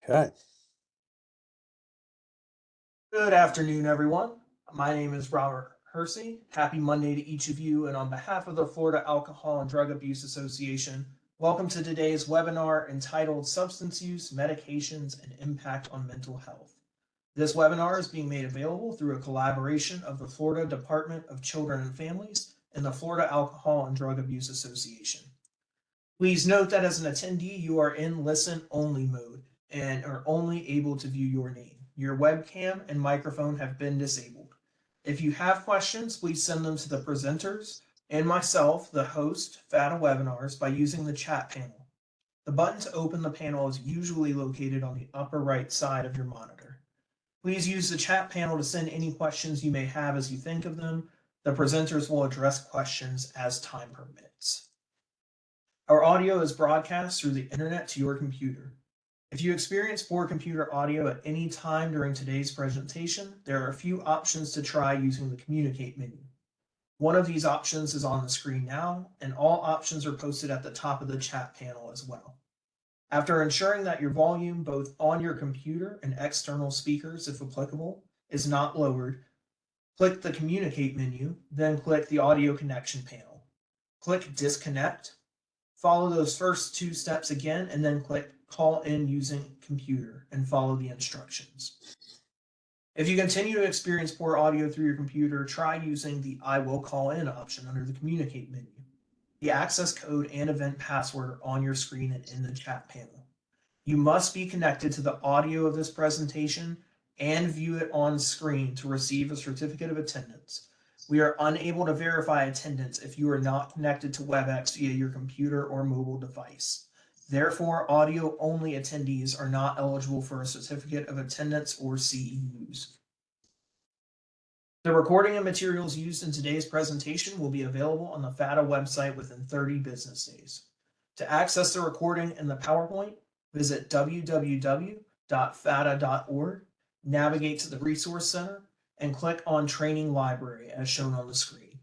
Okay. Good afternoon, everyone. My name is Robert Hersey. Happy Monday to each of you. And on behalf of the Florida Alcohol and Drug Abuse Association, welcome to today's webinar entitled Substance Use, Medications, and Impact on Mental Health. This webinar is being made available through a collaboration of the Florida Department of Children and Families and the Florida Alcohol and Drug Abuse Association. Please note that as an attendee, you are in listen-only mode and are only able to view your name. Your webcam and microphone have been disabled. If you have questions, please send them to the presenters and myself, the host, FATA Webinars, by using the chat panel. The button to open the panel is usually located on the upper right side of your monitor. Please use the chat panel to send any questions you may have as you think of them. The presenters will address questions as time permits. Our audio is broadcast through the internet to your computer. If you experience poor computer audio at any time during today's presentation, there are a few options to try using the Communicate menu. One of these options is on the screen now, and all options are posted at the top of the chat panel as well. After ensuring that your volume, both on your computer and external speakers, if applicable, is not lowered, click the Communicate menu, then click the Audio Connection panel. Click Disconnect. Follow those first two steps again, and then click Call in using computer and follow the instructions. If you continue to experience poor audio through your computer, try using the I will call in option under the Communicate menu. The access code and event password are on your screen and in the chat panel. You must be connected to the audio of this presentation and view it on screen to receive a certificate of attendance. We are unable to verify attendance if you are not connected to WebEx via your computer or mobile device. Therefore, audio-only attendees are not eligible for a certificate of attendance or CEUs. The recording and materials used in today's presentation will be available on the FATA website within 30 business days. To access the recording and the PowerPoint, visit www.fata.org, navigate to the Resource Center, and click on Training Library as shown on the screen.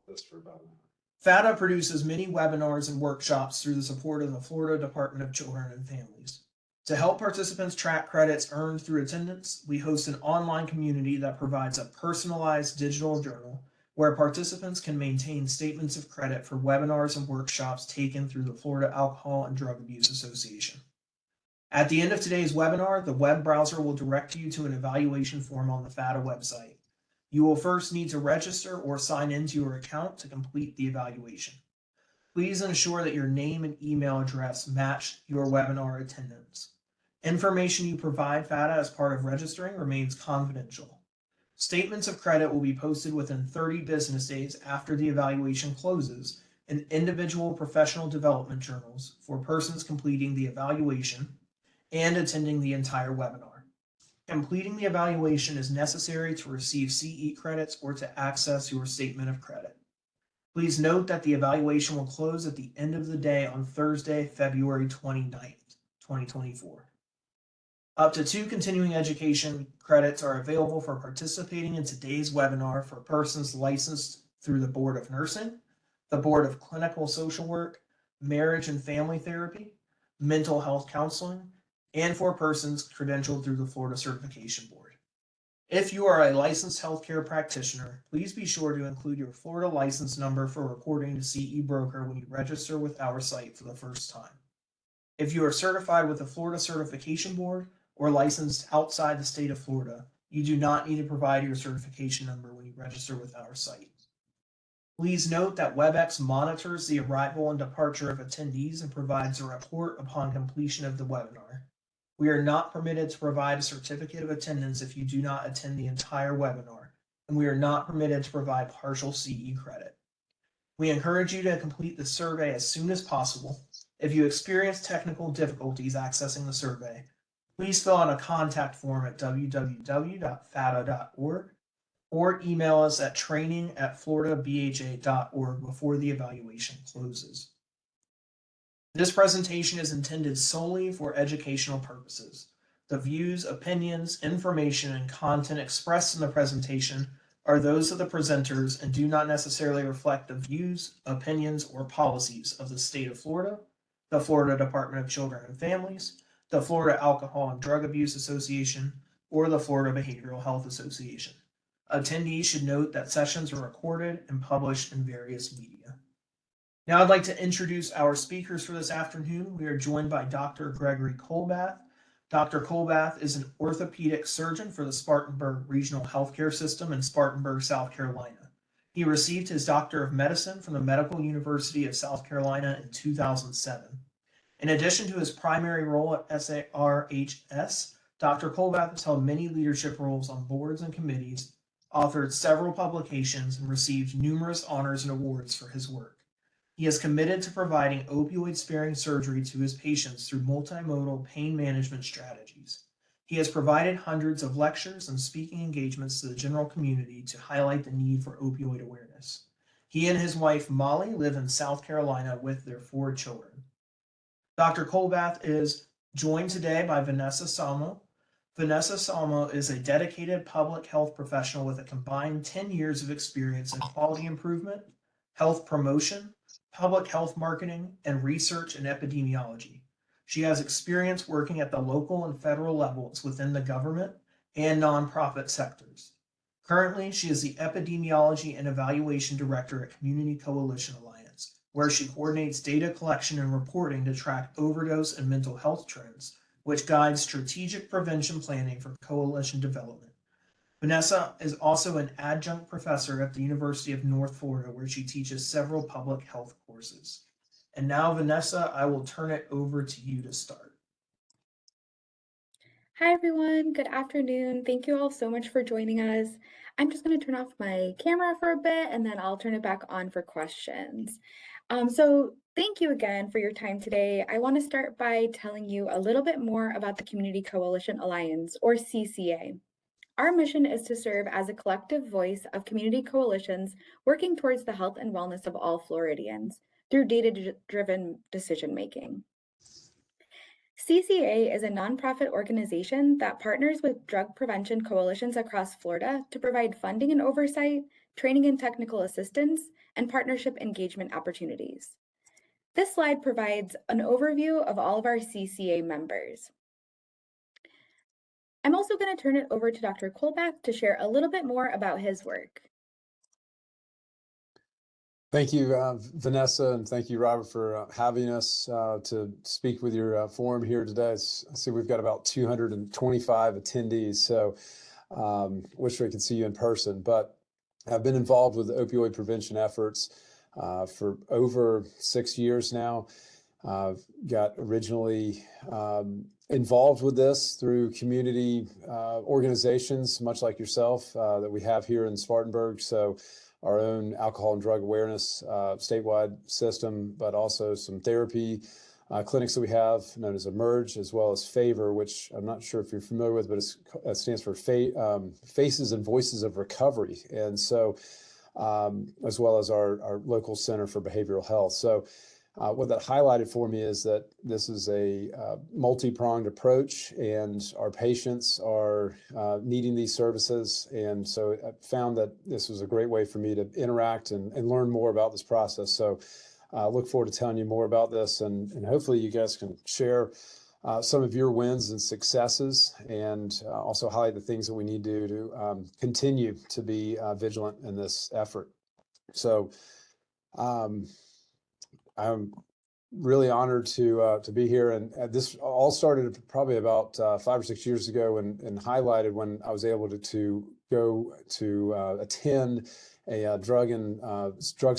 That's for about an hour. FATA produces many webinars and workshops through the support of the Florida Department of Children and Families. To help participants track credits earned through attendance, we host an online community that provides a personalized digital journal where participants can maintain statements of credit for webinars and workshops taken through the Florida Alcohol and Drug Abuse Association. At the end of today's webinar, the web browser will direct you to an evaluation form on the FATA website. You will first need to register or sign into your account to complete the evaluation. Please ensure that your name and email address match your webinar attendance. Information you provide FATA as part of registering remains confidential. Statements of credit will be posted within 30 business days after the evaluation closes in individual professional development journals for persons completing the evaluation and attending the entire webinar. Completing the evaluation is necessary to receive CE credits or to access your statement of credit. Please note that the evaluation will close at the end of the day on Thursday, February 29th, 2024. Up to 2 continuing education credits are available for participating in today's webinar for persons licensed through the Board of Nursing, the Board of Clinical Social Work, Marriage and Family Therapy, Mental Health Counseling, and for persons credentialed through the Florida Certification Board. If you are a licensed healthcare practitioner, please be sure to include your Florida license number for reporting to CE Broker when you register with our site for the first time. If you are certified with the Florida Certification Board or licensed outside the state of Florida, you do not need to provide your certification number when you register with our site. Please note that WebEx monitors the arrival and departure of attendees and provides a report upon completion of the webinar. We are not permitted to provide a certificate of attendance if you do not attend the entire webinar, and we are not permitted to provide partial CE credit. We encourage you to complete the survey as soon as possible. If you experience technical difficulties accessing the survey, please fill out a contact form at www.fata.org or email us at training@floridabha.org before the evaluation closes. This presentation is intended solely for educational purposes. The views, opinions, information, and content expressed in the presentation are those of the presenters and do not necessarily reflect the views, opinions, or policies of the state of Florida, the Florida Department of Children and Families, the Florida Alcohol and Drug Abuse Association, or the Florida Behavioral Health Association. Attendees should note that sessions are recorded and published in various media. Now I'd like to introduce our speakers for this afternoon. We are joined by Dr. Gregory Colbath. Dr. Colbath is an orthopedic surgeon for the Spartanburg Regional Healthcare System in Spartanburg, South Carolina. He received his Doctor of Medicine from the Medical University of South Carolina in 2007. In addition to his primary role at SARHS, Dr. Colbath has held many leadership roles on boards and committees, authored several publications, and received numerous honors and awards for his work. He is committed to providing opioid-sparing surgery to his patients through multimodal pain management strategies. He has provided hundreds of lectures and speaking engagements to the general community to highlight the need for opioid awareness. He and his wife, Molly, live in South Carolina with their 4 children. Dr. Colbath is joined today by Vanessa Salmo. Vanessa Salmo is a dedicated public health professional with a combined 10 years of experience in quality improvement, health promotion, public health marketing, and research and epidemiology. She has experience working at the local and federal levels within the government and nonprofit sectors. Currently, she is the Epidemiology and Evaluation Director at Community Coalition Alliance, where she coordinates data collection and reporting to track overdose and mental health trends, which guides strategic prevention planning for coalition development. Vanessa is also an adjunct professor at the University of North Florida, where she teaches several public health courses. And now, Vanessa, I will turn it over to you to start. Hi, everyone. Good afternoon. Thank you all so much for joining us. I'm just going to turn off my camera for a bit, and then I'll turn it back on for questions. So thank you again for your time today. I want to start by telling you a little bit more about the Community Coalition Alliance, or CCA. Our mission is to serve as a collective voice of community coalitions working towards the health and wellness of all Floridians through data-driven decision-making. CCA is a nonprofit organization that partners with drug prevention coalitions across Florida to provide funding and oversight, training and technical assistance, and partnership engagement opportunities. This slide provides an overview of all of our CCA members. I'm also going to turn it over to Dr. Colbath to share a little bit more about his work. Thank you, Vanessa, and thank you, Robert, for having us to speak with your forum here today. I see we've got about 225 attendees, so wish we could see you in person. But I've been involved with opioid prevention efforts for over 6 years now. Got originally involved with this through community organizations, much like yourself, that we have here in Spartanburg. So our own alcohol and drug awareness statewide system, but also some therapy clinics that we have known as Emerge, as well as Favor, which I'm not sure if you're familiar with, but it stands for Faces and Voices of Recovery. And so, as well as our local Center for Behavioral Health. So what that highlighted for me is that this is a multi-pronged approach, and our patients are needing these services. And so I found that this was a great way for me to interact and learn more about this process. So I look forward to telling you more about this, and hopefully you guys can share some of your wins and successes, and also highlight the things that we need to do to continue to be vigilant in this effort. So I'm really honored to be here, and this all started probably about 5 or 6 years ago, and highlighted when I was able to go to attend a drug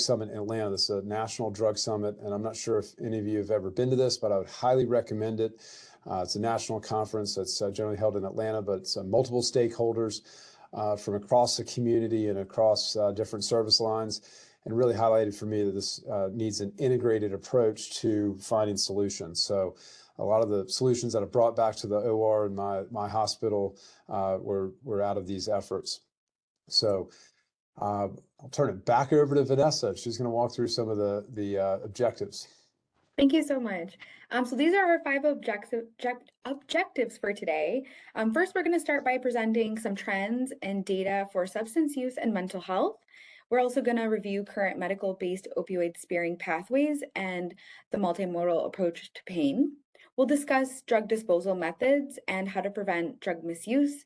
summit in Atlanta. This is a national drug summit, and I'm not sure if any of you have ever been to this, but I would highly recommend it. It's a national conference that's generally held in Atlanta, but it's multiple stakeholders from across the community and across different service lines. And really highlighted for me that this needs an integrated approach to finding solutions. So a lot of the solutions that I brought back to the OR in my hospital were out of these efforts. So I'll turn it back over to Vanessa. She's going to walk through some of the objectives. Thank you so much. So these are our 5 objectives for today. First, we're going to start by presenting some trends and data for substance use and mental health. We're also going to review current medical-based opioid-sparing pathways and the multimodal approach to pain. We'll discuss drug disposal methods and how to prevent drug misuse.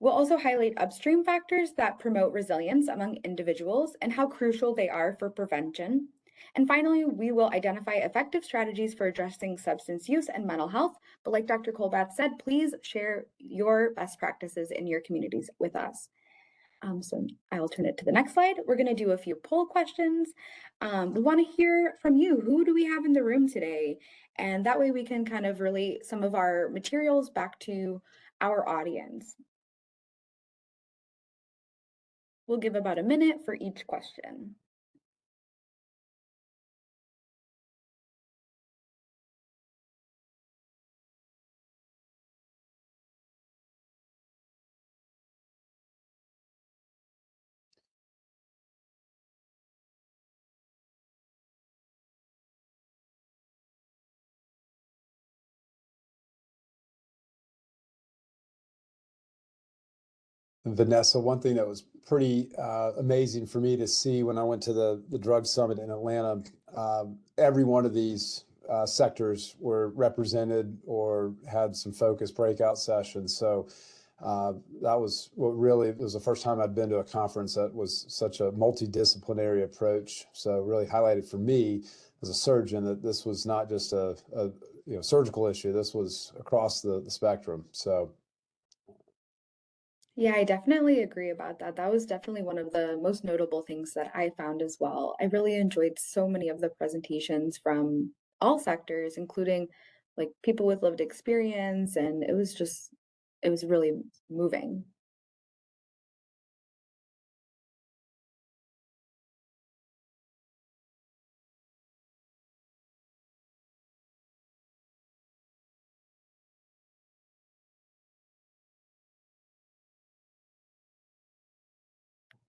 We'll also highlight upstream factors that promote resilience among individuals and how crucial they are for prevention. And finally, we will identify effective strategies for addressing substance use and mental health. But like Dr. Colbath said, please share your best practices in your communities with us. So I'll turn it to the next slide. We're going to do a few poll questions. We want to hear from you. Who do we have in the room today? And that way we can kind of relate some of our materials back to our audience. We'll give about a minute for each question. Vanessa, one thing that was pretty amazing for me to see when I went to the drug summit in Atlanta, every one of these sectors were represented or had some focused breakout sessions. So that was what really, it was the first time I'd been to a conference that was such a multidisciplinary approach. So really highlighted for me as a surgeon that this was not just a surgical issue. This was across the spectrum. So. Yeah, I definitely agree about that. That was definitely one of the most notable things that I found as well. I really enjoyed so many of the presentations from all sectors, including like people with lived experience, and it was really moving.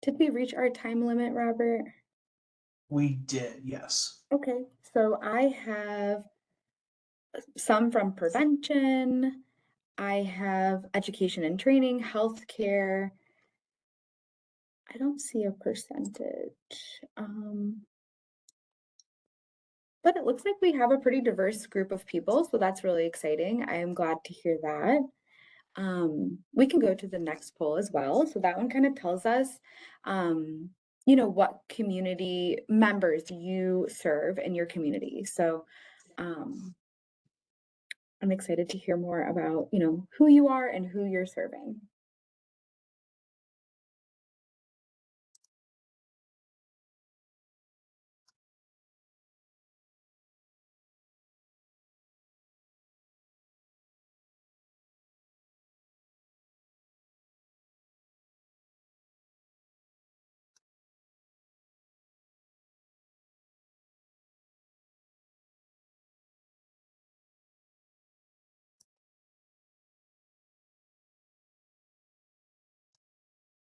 Did we reach our time limit, Robert? We did, yes. Okay, so I have some from prevention. I have education and training, healthcare. I don't see a percentage. But it looks like we have a pretty diverse group of people, so that's really exciting. I am glad to hear that. We can go to the next poll as well. So that one kind of tells us, what community members you serve in your community. So I'm excited to hear more about, who you are and who you're serving.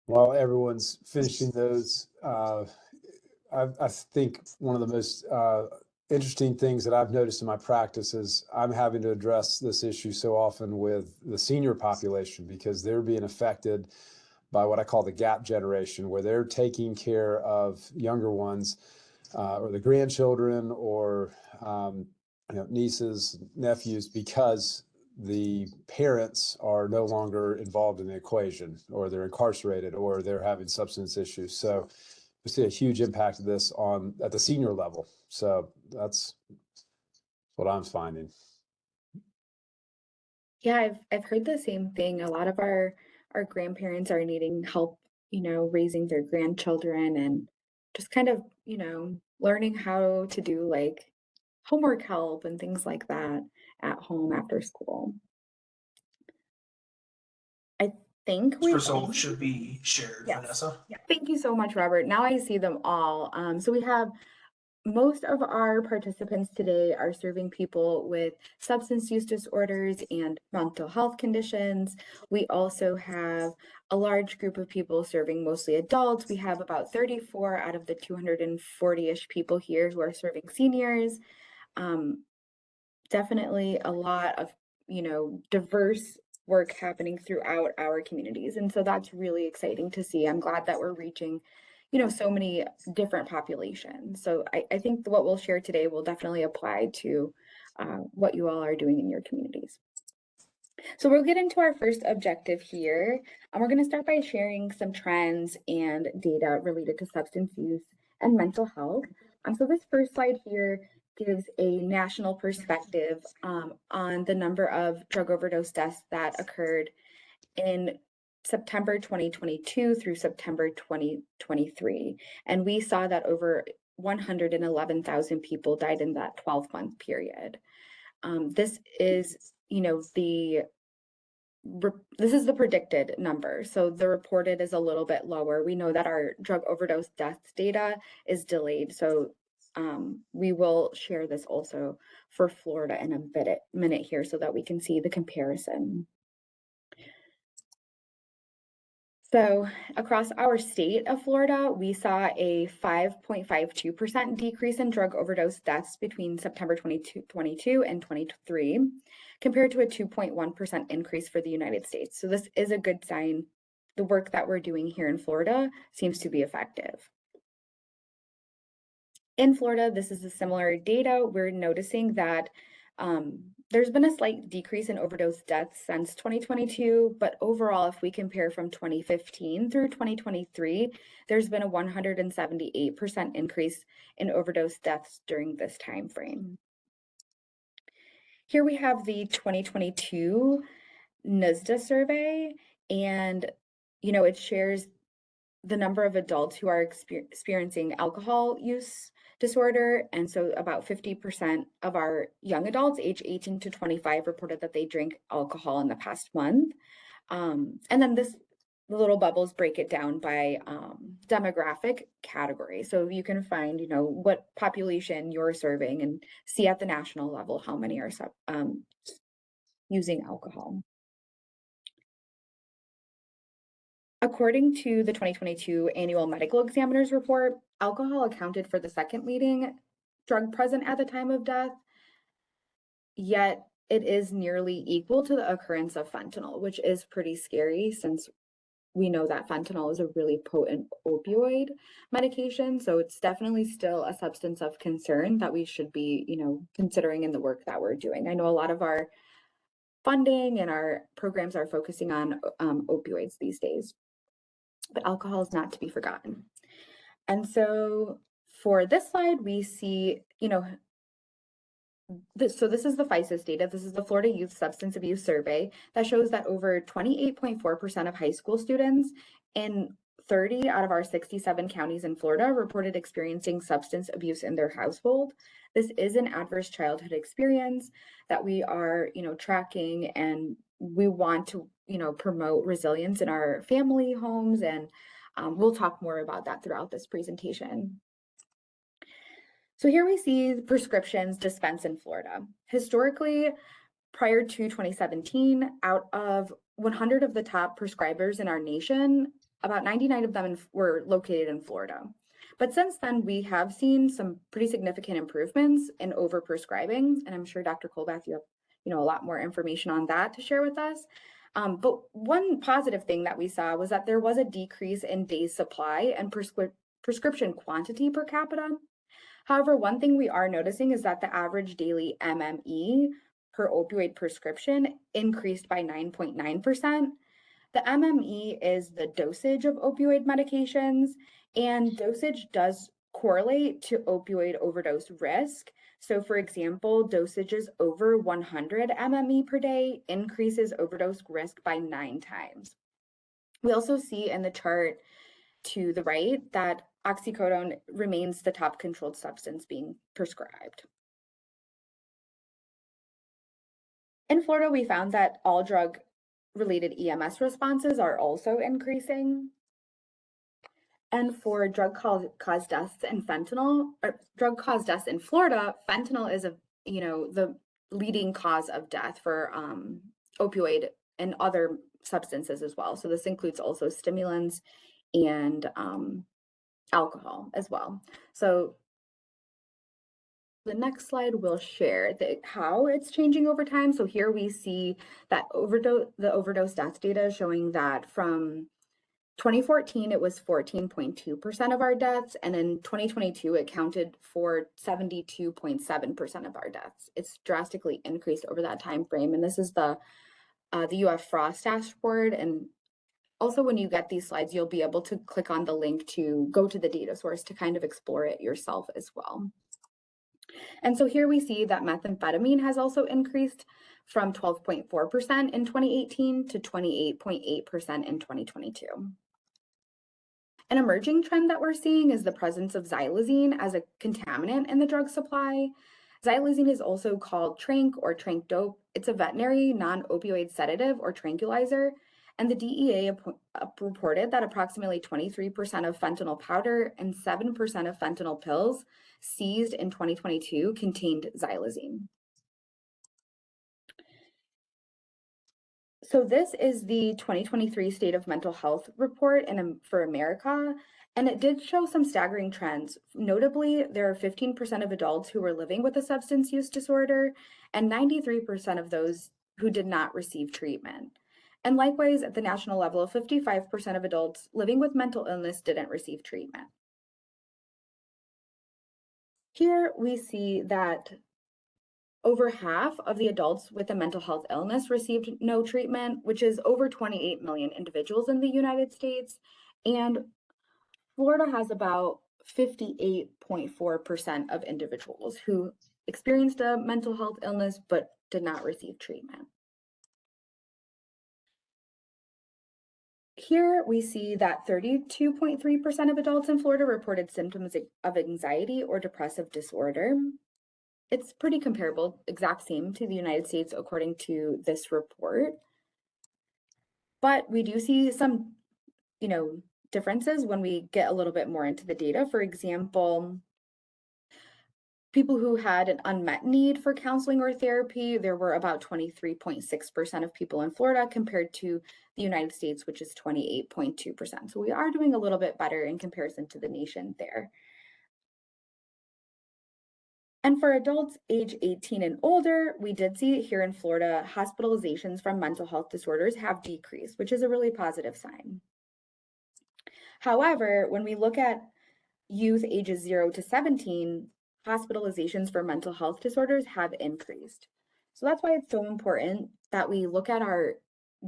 While everyone's finishing those, I think one of the most interesting things that I've noticed in my practice is I'm having to address this issue so often with the senior population because they're being affected by what I call the gap generation, where they're taking care of younger ones or the grandchildren or nieces, nephews, because the parents are no longer involved in the equation, or they're incarcerated, or they're having substance issues. So we see a huge impact of this at the senior level. So that's what I'm finding. Yeah, I've heard the same thing. A lot of our grandparents are needing help, raising their grandchildren and just kind of, learning how to do like homework help and things like that at home after school. I think we Results should be shared, Yes. Vanessa. Yeah. Thank you so much, Robert. Now I see them all. So we have most of our participants today are serving people with substance use disorders and mental health conditions. We also have a large group of people serving mostly adults. We have about 34 out of the 240-ish people here who are serving seniors. Definitely a lot of, diverse work happening throughout our communities. And so that's really exciting to see. I'm glad that we're reaching, so many different populations. So I think what we'll share today will definitely apply to what you all are doing in your communities. So we'll get into our first objective here. And we're going to start by sharing some trends and data related to substance use and mental health. So this first slide here gives a national perspective on the number of drug overdose deaths that occurred in September 2022 through September 2023. And we saw that over 111,000 people died in that 12-month period. This is, this is the predicted number. So the reported is a little bit lower. We know that our drug overdose deaths data is delayed. So we will share this also for Florida in a minute here so that we can see the comparison. So across our state of Florida, we saw a 5.52% decrease in drug overdose deaths between September 2022 and 2023, compared to a 2.1% increase for the United States. So this is a good sign. The work that we're doing here in Florida seems to be effective. In Florida, this is a similar data. We're noticing that there's been a slight decrease in overdose deaths since 2022, but overall, if we compare from 2015 through 2023, there's been a 178% increase in overdose deaths during this time frame. Here we have the 2022 NSDA survey, and it shares the number of adults who are experiencing alcohol use disorder. And so about 50% of our young adults age 18 to 25 reported that they drink alcohol in the past month. And then the little bubbles break it down by demographic category. So you can find, what population you're serving and see at the national level how many are using alcohol. According to the 2022 annual medical examiner's report, alcohol accounted for the second leading drug present at the time of death, yet it is nearly equal to the occurrence of fentanyl, which is pretty scary since we know that fentanyl is a really potent opioid medication. So it's definitely still a substance of concern that we should be, considering in the work that we're doing. I know a lot of our funding and our programs are focusing on opioids these days, but alcohol is not to be forgotten. And so for this slide, we see, so this is the FISIS data. This is the Florida Youth Substance Abuse Survey that shows that over 28.4% of high school students in 30 out of our 67 counties in Florida reported experiencing substance abuse in their household. This is an adverse childhood experience that we are, tracking, and we want to, promote resilience in our family homes, and we'll talk more about that throughout this presentation. So here we see prescriptions dispensed in Florida. Historically, prior to 2017, out of 100 of the top prescribers in our nation, about 99 of them were located in Florida. But since then, we have seen some pretty significant improvements in overprescribing, and I'm sure Dr. Colbath, you have a lot more information on that to share with us. But one positive thing that we saw was that there was a decrease in days supply and prescription quantity per capita. However, one thing we are noticing is that the average daily MME per opioid prescription increased by 9.9%. The MME is the dosage of opioid medications, and dosage does correlate to opioid overdose risk. So for example, dosages over 100 MME per day increases overdose risk by 9 times. We also see in the chart to the right that oxycodone remains the top controlled substance being prescribed. In Florida, we found that all drug-related EMS responses are also increasing. And for drug-caused deaths in drug-caused deaths in Florida, fentanyl is the leading cause of death for opioid and other substances as well. So this includes also stimulants and alcohol as well. So the next slide will share how it's changing over time. So here we see that the overdose death data showing that from 2014, it was 14.2% of our deaths, and in 2022, it counted for 72.7% of our deaths. It's drastically increased over that time frame, and this is the UF Frost dashboard. And also, when you get these slides, you'll be able to click on the link to go to the data source to kind of explore it yourself as well. And so here we see that methamphetamine has also increased from 12.4% in 2018 to 28.8% in 2022. An emerging trend that we're seeing is the presence of xylazine as a contaminant in the drug supply. Xylazine is also called tranq or tranq dope. It's a veterinary non-opioid sedative or tranquilizer, and the DEA reported that approximately 23% of fentanyl powder and 7% of fentanyl pills seized in 2022 contained xylazine. So this is the 2023 State of Mental Health report for America, and it did show some staggering trends. Notably, there are 15% of adults who were living with a substance use disorder and 93% of those who did not receive treatment. And likewise, at the national level, 55% of adults living with mental illness didn't receive treatment. Here we see that over half of the adults with a mental health illness received no treatment, which is over 28 million individuals in the United States. And Florida has about 58.4% of individuals who experienced a mental health illness but did not receive treatment. Here we see that 32.3% of adults in Florida reported symptoms of anxiety or depressive disorder. It's pretty comparable, exact same to the United States according to this report. But we do see some, differences when we get a little bit more into the data. For example, people who had an unmet need for counseling or therapy, there were about 23.6% of people in Florida compared to the United States, which is 28.2%. So we are doing a little bit better in comparison to the nation there. And for adults age 18 and older, we did see here in Florida, hospitalizations from mental health disorders have decreased, which is a really positive sign. However, when we look at youth ages 0 to 17, hospitalizations for mental health disorders have increased. So that's why it's so important that we look at our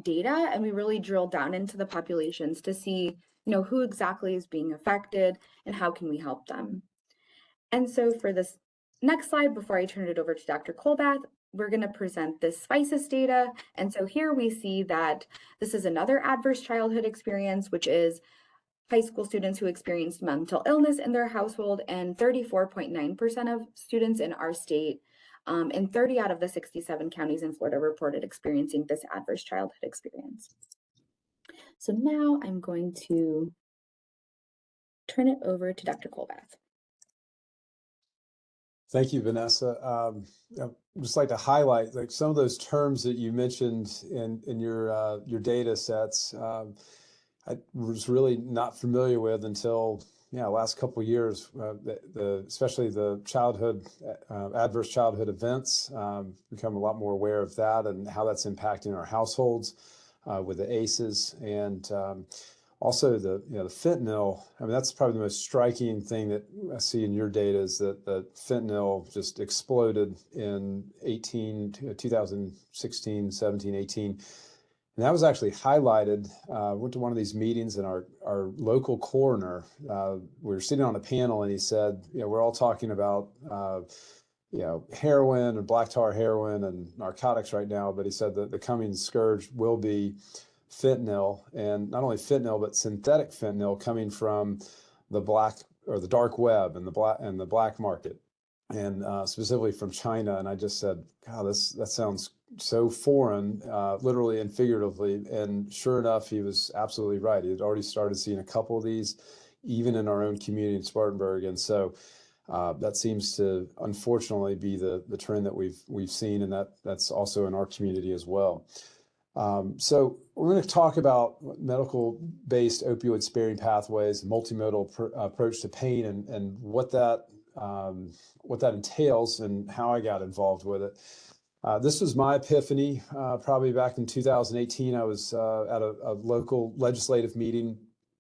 data and we really drill down into the populations to see, who exactly is being affected and how can we help them. And so for this next slide, before I turn it over to Dr. Colbath, we're going to present this SPICES data. And so here we see that this is another adverse childhood experience, which is high school students who experienced mental illness in their household, and 34.9% of students in our state in 30 out of the 67 counties in Florida reported experiencing this adverse childhood experience. So now I'm going to turn it over to Dr. Colbath. Thank you, Vanessa. I'd just like to highlight some of those terms that you mentioned in your data sets. I was really not familiar with until last couple of years, especially the adverse childhood events. Become a lot more aware of that and how that's impacting our households with the ACEs, and also the fentanyl. I mean, that's probably the most striking thing that I see in your data is that the fentanyl just exploded in 2016, 17, 18. And that was actually highlighted. Went to one of these meetings, and our local coroner, we were sitting on a panel, and he said, we're all talking about, heroin and black tar heroin and narcotics right now, but he said that the coming scourge will be fentanyl, and not only fentanyl, but synthetic fentanyl coming from the dark web and the black market, and specifically from China. And I just said, God, that sounds so foreign, literally and figuratively. And sure enough, he was absolutely right. He had already started seeing a couple of these, even in our own community in Spartanburg. And so that seems to unfortunately be the trend that we've seen, and that's also in our community as well. So we're going to talk about medical-based opioid-sparing pathways, multimodal approach to pain, and what that entails and how I got involved with it. This was my epiphany probably back in 2018. I was at a local legislative meeting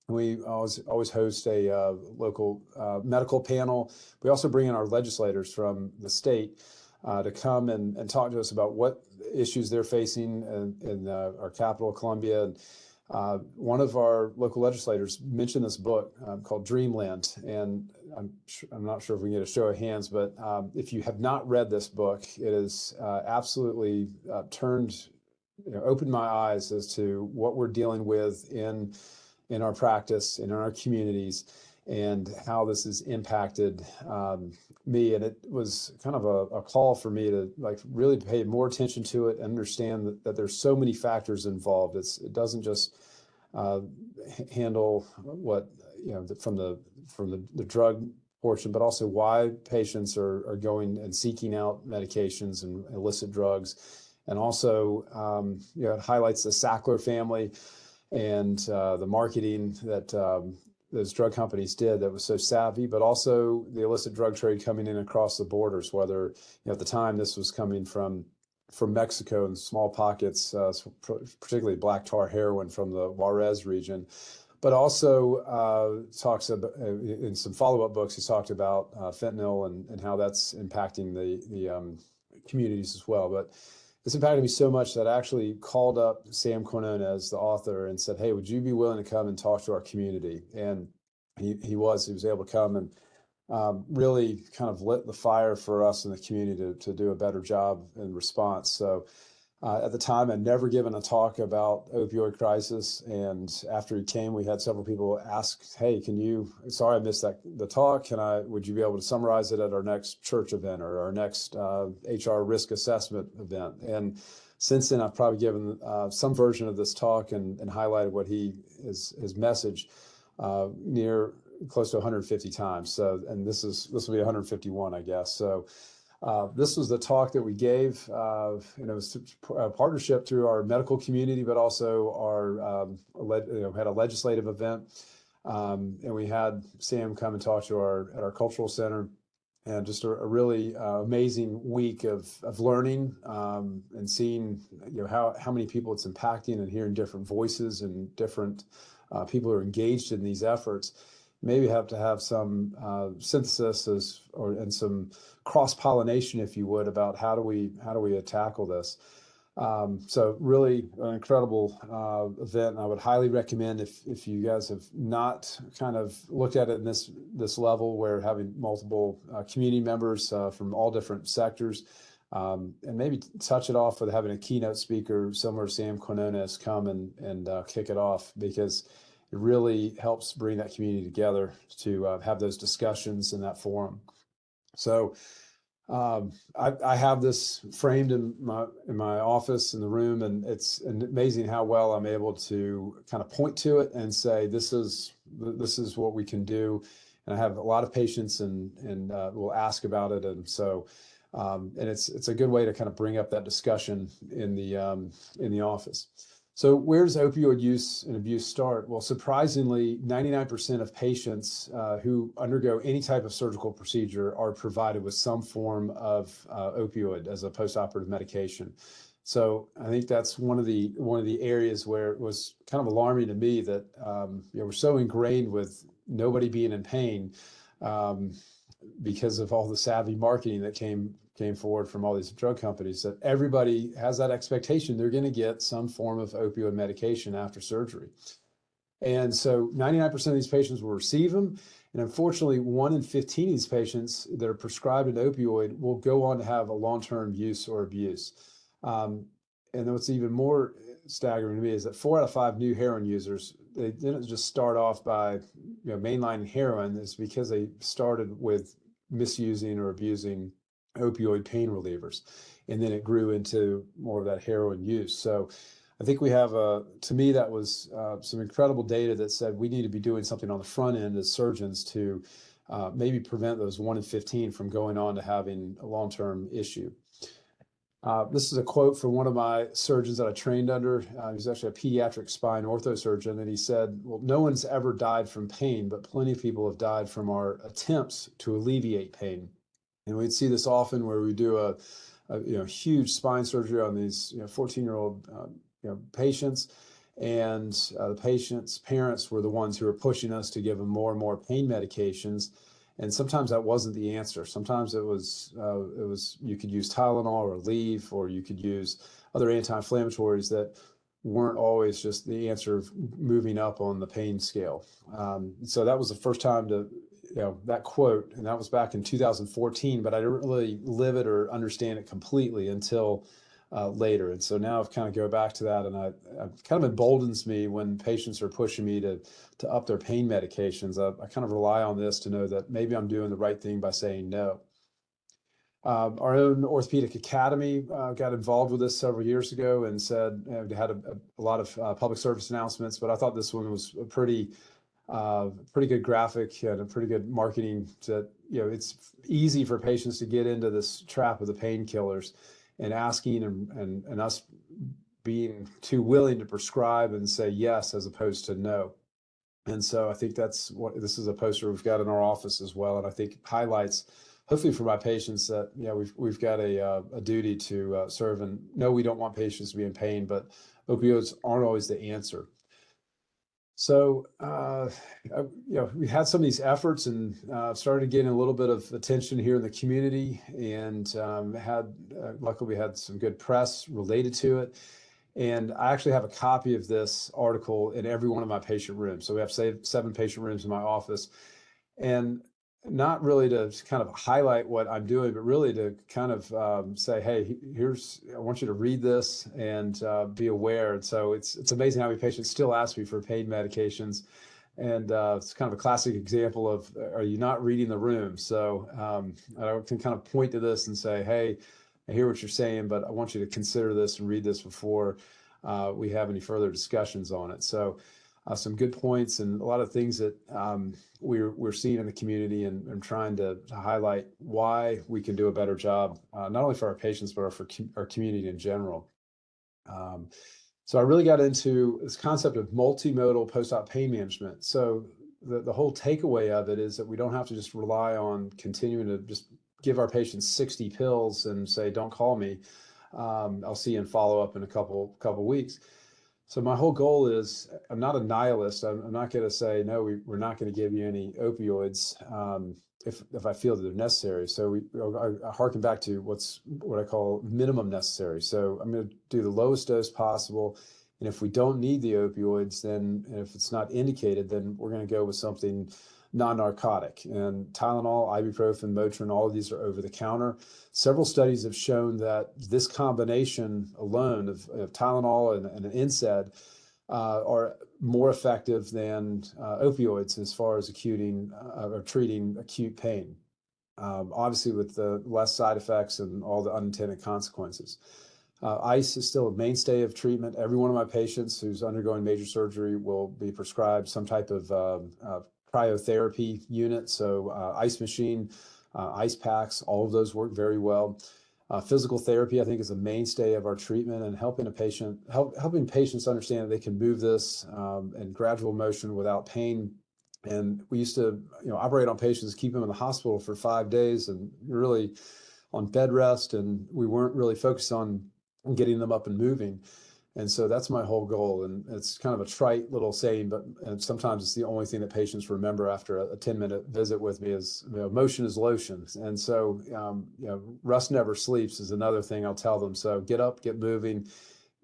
We always host a local medical panel. We also bring in our legislators from the state to come and talk to us about what issues they're facing in our capital, Columbia. And one of our local legislators mentioned this book called Dreamland, and I'm not sure if we can get a show of hands, but if you have not read this book, it is absolutely opened my eyes as to what we're dealing with in our practice and in our communities, and how this has impacted me. And it was kind of a call for me to really pay more attention to it and understand that there's so many factors involved. It doesn't just handle what, from the drug portion, but also why patients are going and seeking out medications and illicit drugs. And also, it highlights the Sackler family and the marketing that those drug companies did that was so savvy, but also the illicit drug trade coming in across the borders, whether at the time this was coming from Mexico in small pockets, particularly black tar heroin from the Juarez region, but also talks about, in some follow-up books, he talked about fentanyl and how that's impacting the communities as well. But this impacted me so much that I actually called up Sam Quinona as the author and said, "Hey, would you be willing to come and talk to our community?" And he was able to come and really kind of lit the fire for us in the community to do a better job in response. So at the time, I'd never given a talk about opioid crisis. And after he came, we had several people ask, "Hey, sorry, I missed the talk. Would you be able to summarize it at our next church event or our next HR risk assessment event?" And since then, I've probably given some version of this talk and highlighted what his message near close to 150 times. So, and this will be 151, I guess. So this was the talk that we gave. It was a partnership through our medical community, but also had a legislative event. And we had Sam come and talk to at our cultural center, and just a really amazing week of learning and seeing how many people it's impacting, and hearing different voices and different people who are engaged in these efforts. Maybe have to have some synthesis and some cross-pollination, if you would, about how do we tackle this. So really an incredible event, and I would highly recommend, if you guys have not kind of looked at it in this level, where having multiple community members from all different sectors, and maybe touch it off with having a keynote speaker similar to Sam Quinona has come and kick it off, because it really helps bring that community together to have those discussions in that forum. So I have this framed in my office in the room, and it's amazing how well I'm able to kind of point to it and say, this is what we can do. And I have a lot of patients and will ask about it. And so and it's a good way to kind of bring up that discussion in the office. So where does opioid use and abuse start? Well, surprisingly, 99% of patients who undergo any type of surgical procedure are provided with some form of opioid as a postoperative medication. So I think that's one of the areas where it was kind of alarming to me that we're so ingrained with nobody being in pain because of all the savvy marketing that came forward from all these drug companies, that everybody has that expectation they're going to get some form of opioid medication after surgery. And so 99% of these patients will receive them. And unfortunately, 1 in 15 of these patients that are prescribed an opioid will go on to have a long-term use or abuse. And what's even more staggering to me is that 4 out of 5 new heroin users, they didn't just start off by mainlining heroin. It's because they started with misusing or abusing opioid pain relievers, and then it grew into more of that heroin use. So I think we have to me, that was some incredible data that said we need to be doing something on the front end as surgeons to maybe prevent those 1 in 15 from going on to having a long-term issue. This is a quote from one of my surgeons that I trained under. He's actually a pediatric spine orthosurgeon, and he said, "Well, no one's ever died from pain, but plenty of people have died from our attempts to alleviate pain." And we'd see this often where we do a huge spine surgery on these 14-year-old patients, And the patient's parents were the ones who were pushing us to give them more and more pain medications. And sometimes that wasn't the answer. Sometimes it was you could use Tylenol or Aleve, or you could use other anti-inflammatories that weren't always just the answer of moving up on the pain scale. So that was the first time to, that quote, and that was back in 2014, but I didn't really live it or understand it completely until later. And so now I've kind of go back to that, and I kind of emboldens me when patients are pushing me to up their pain medications. I kind of rely on this to know that maybe I'm doing the right thing by saying no. Our own Orthopedic Academy got involved with this several years ago and said, they had a lot of public service announcements, but I thought this one was a pretty good graphic and a pretty good marketing. That it's easy for patients to get into this trap of the painkillers and asking and us being too willing to prescribe and say yes as opposed to no. And so I think that's what this is, a poster we've got in our office as well, and I think highlights, hopefully for my patients, that we've got a duty to serve. And no, we don't want patients to be in pain, but opioids aren't always the answer. So we had some of these efforts and started getting a little bit of attention here in the community, and luckily we had some good press related to it. And I actually have a copy of this article in every one of my patient rooms. So we have 7 patient rooms in my office, and not really to kind of highlight what I'm doing, but really to kind of say, hey, I want you to read this and be aware. And so it's amazing how many patients still ask me for pain medications. And it's kind of a classic example of, are you not reading the room? So I can kind of point to this and say, hey, I hear what you're saying, but I want you to consider this and read this before we have any further discussions on it. So some good points and a lot of things that we're seeing in the community, and trying to highlight why we can do a better job, not only for our patients, but for our community in general. So I really got into this concept of multimodal post-op pain management. So the whole takeaway of it is that we don't have to just rely on continuing to just give our patients 60 pills and say, don't call me. I'll see you in follow-up in a couple weeks. So my whole goal is, I'm not a nihilist. I'm not going to say, no, we're not going to give you any opioids if I feel that they're necessary. So I harken back to what I call minimum necessary. So I'm going to do the lowest dose possible. And if we don't need the opioids, then, and if it's not indicated, then we're going to go with something non-narcotic. And Tylenol, ibuprofen, Motrin, all of these are over the counter. Several studies have shown that this combination alone of Tylenol and an NSAID are more effective than opioids as far as or treating acute pain. Obviously with the less side effects and all the unintended consequences. Ice is still a mainstay of treatment. Every one of my patients who's undergoing major surgery will be prescribed some type of cryotherapy unit. So ice machine, ice packs, all of those work very well. Physical therapy, I think, is a mainstay of our treatment, and helping patients understand that they can move this in gradual motion without pain. And we used to operate on patients, keep them in the hospital for 5 days and really on bed rest, and we weren't really focused on getting them up and moving. And so that's my whole goal. And it's kind of a trite little saying, but sometimes it's the only thing that patients remember after a 10-minute visit with me is, motion is lotion. And so, rest never sleeps is another thing I'll tell them. So get up, get moving.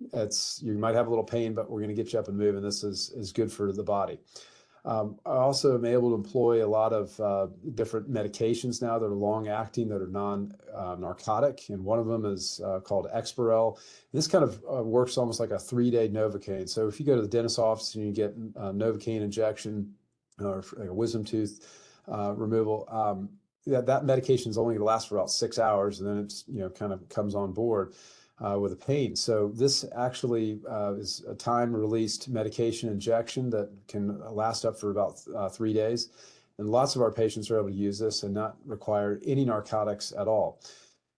You might have a little pain, but we're going to get you up and moving. This is good for the body. I also am able to employ a lot of different medications now that are long-acting, that are non-narcotic, and one of them is called Exparel. This kind of works almost like a 3-day Novocaine. So if you go to the dentist's office and you get Novocaine injection or like a wisdom tooth removal, that medication is only going to last for about 6 hours, and then it's kind of comes on board with the pain. So this actually is a time-released medication injection that can last up for about 3 days. And lots of our patients are able to use this and not require any narcotics at all.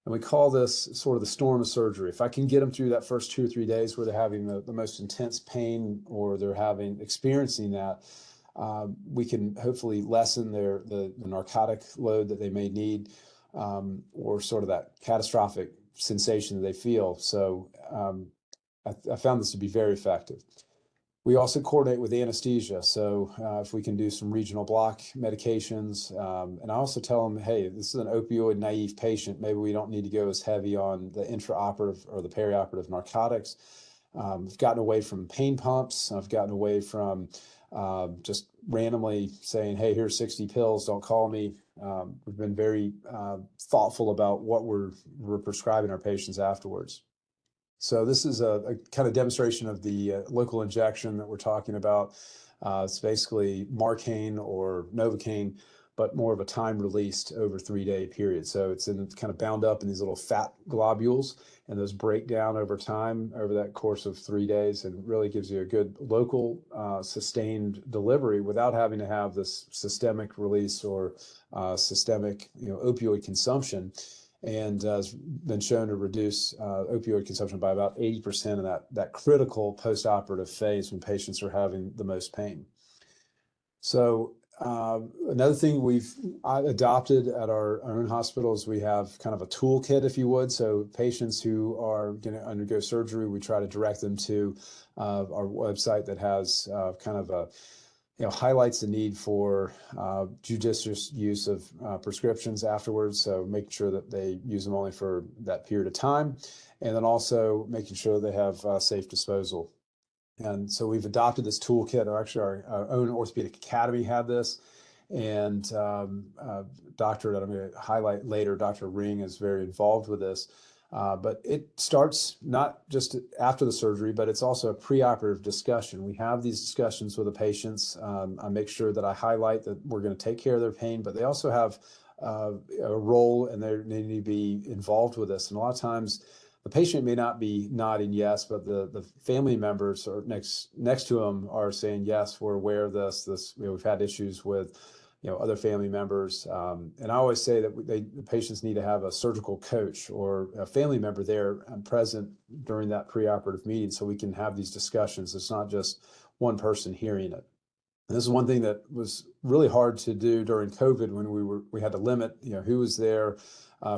And we call this sort of the storm of surgery. If I can get them through that first 2 or 3 days where they're having the most intense pain, or they're experiencing that, we can hopefully lessen the narcotic load that they may need, or sort of that catastrophic sensation that they feel. So I found this to be very effective. We also coordinate with anesthesia. So if we can do some regional block medications, and I also tell them, hey, this is an opioid naive patient. Maybe we don't need to go as heavy on the intraoperative or the perioperative narcotics. I've gotten away from pain pumps. I've gotten away from just randomly saying, hey, here's 60 pills, don't call me. We've been very thoughtful about what we're prescribing our patients afterwards. So this is a kind of demonstration of the local injection that we're talking about. It's basically Marcaine or Novocaine, but more of a time released over 3-day period. So it's kind of bound up in these little fat globules, and those break down over time over that course of 3 days, and really gives you a good local sustained delivery without having to have this systemic release or systemic opioid consumption. And has been shown to reduce opioid consumption by about 80% in that critical post-operative phase when patients are having the most pain. So another thing we've adopted at our own hospital is we have kind of a toolkit, if you would. So patients who are going to undergo surgery, we try to direct them to our website that has kind of a highlights the need for judicious use of prescriptions afterwards. So making sure that they use them only for that period of time, and then also making sure they have safe disposal. And so we've adopted this toolkit, or actually our own orthopedic academy had this. And doctor that I'm going to highlight later, Dr. Ring, is very involved with this. But it starts not just after the surgery, but it's also a preoperative discussion. We have these discussions with the patients. I make sure that I highlight that we're going to take care of their pain, but they also have a role, and they need to be involved with this. And a lot of times the patient may not be nodding yes, but the family members are next to them are saying, yes, we're aware of this. We've had issues with other family members. And I always say that the patients need to have a surgical coach or a family member there and present during that preoperative meeting, so we can have these discussions. It's not just one person hearing it. And this is one thing that was really hard to do during COVID, when we had to limit who was there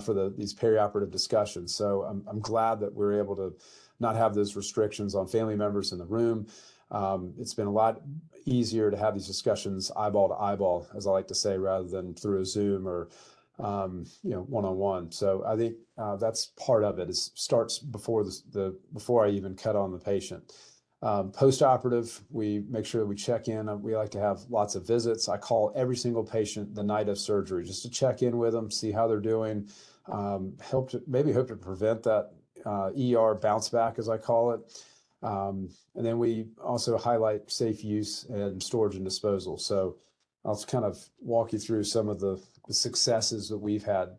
for these perioperative discussions. So I'm glad that we're able to not have those restrictions on family members in the room. It's been a lot easier to have these discussions eyeball to eyeball, as I like to say, rather than through a Zoom or one-on-one. So I think that's part of it. Starts before before I even cut on the patient. Post-operative, we make sure that we check in. We like to have lots of visits. I call every single patient the night of surgery just to check in with them, see how they're doing, hope to prevent that ER bounce back, as I call it. And then we also highlight safe use and storage and disposal. So I'll kind of walk you through some of the successes that we've had.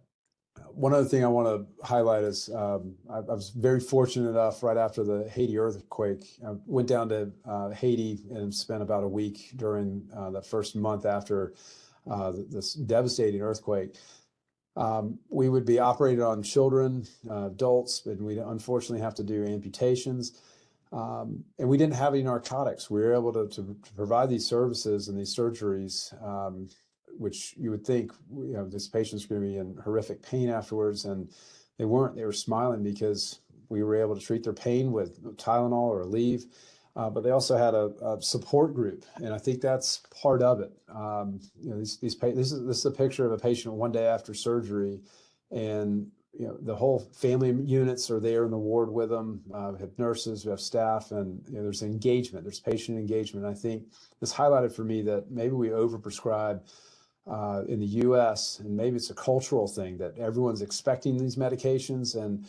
One other thing I want to highlight is I was very fortunate enough right after the Haiti earthquake. I went down to Haiti and spent about a week during the first month after this devastating earthquake. We would be operated on children, adults, and we unfortunately have to do amputations. And we didn't have any narcotics. We were able to provide these services and these surgeries, which you would think, this patient's going to be in horrific pain afterwards, and they weren't. They were smiling because we were able to treat their pain with Tylenol or Aleve, but they also had a support group, and I think that's part of it. This is a picture of a patient one day after surgery, and the whole family units are there in the ward with them. We have nurses, we have staff, and there's engagement, there's patient engagement. I think this highlighted for me that maybe we overprescribe in the U.S., and maybe it's a cultural thing that everyone's expecting these medications. And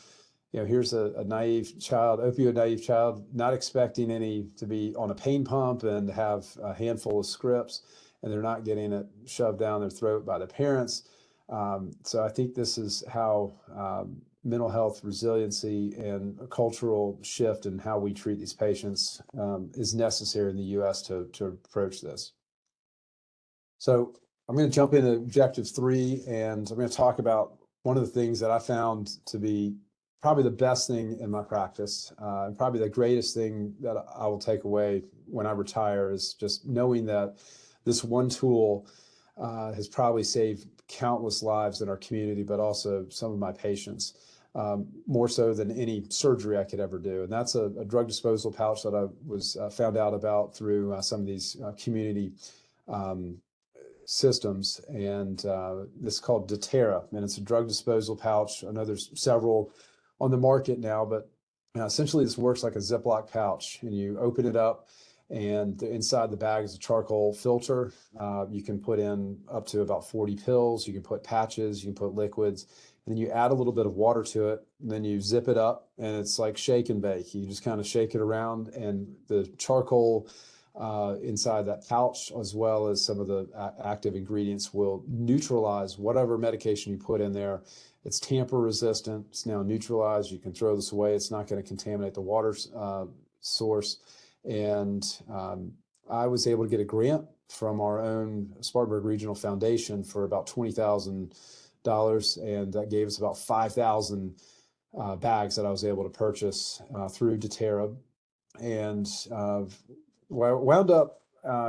here's a naive child, opioid naive child, not expecting any to be on a pain pump and have a handful of scripts, and they're not getting it shoved down their throat by the parents. So I think this is how mental health resiliency and a cultural shift in how we treat these patients is necessary in the U.S. to approach this. So I'm going to jump into objective 3, and I'm going to talk about one of the things that I found to be probably the best thing in my practice, and probably the greatest thing that I will take away when I retire, is just knowing that this one tool has probably saved countless lives in our community, but also some of my patients. more so than any surgery I could ever do. And that's a drug disposal pouch that I was found out about through some of these community systems. And this is called doTERRA, and it's a drug disposal pouch. I know there's several on the market now, but essentially this works like a Ziploc pouch, and you open it up, and inside the bag is a charcoal filter. You can put in up to about 40 pills. You can put patches, you can put liquids, and then you add a little bit of water to it, and then you zip it up, and it's like shake and bake. You just kind of shake it around, and the charcoal inside that pouch, as well as some of the active ingredients, will neutralize whatever medication you put in there. It's tamper resistant. It's now neutralized. You can throw this away. It's not going to contaminate the water source. And I was able to get a grant from our own Spartanburg Regional Foundation for about $20,000, and that gave us about 5,000 bags that I was able to purchase through doTERRA, and wound up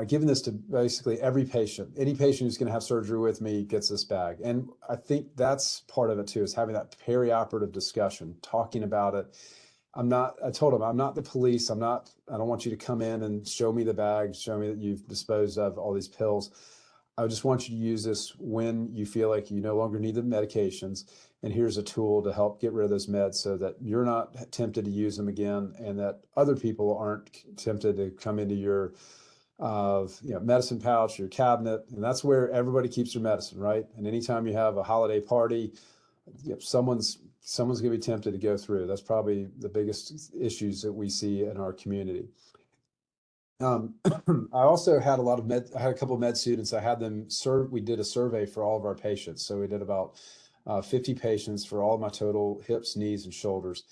giving this to basically every patient. Any patient who's going to have surgery with me gets this bag. And I think that's part of it too, is having that perioperative discussion, talking about it. I told them, I'm not the police. I don't want you to come in and show me the bag, show me that you've disposed of all these pills. I just want you to use this when you feel like you no longer need the medications. And here's a tool to help get rid of those meds so that you're not tempted to use them again, and that other people aren't tempted to come into your medicine pouch, your cabinet. And that's where everybody keeps their medicine, right? And anytime you have a holiday party, someone's going to be tempted to go through. That's probably the biggest issues that we see in our community. I also had I had a couple of med students. I had them we did a survey for all of our patients. So we did about 50 patients for all of my total hips, knees, and shoulders.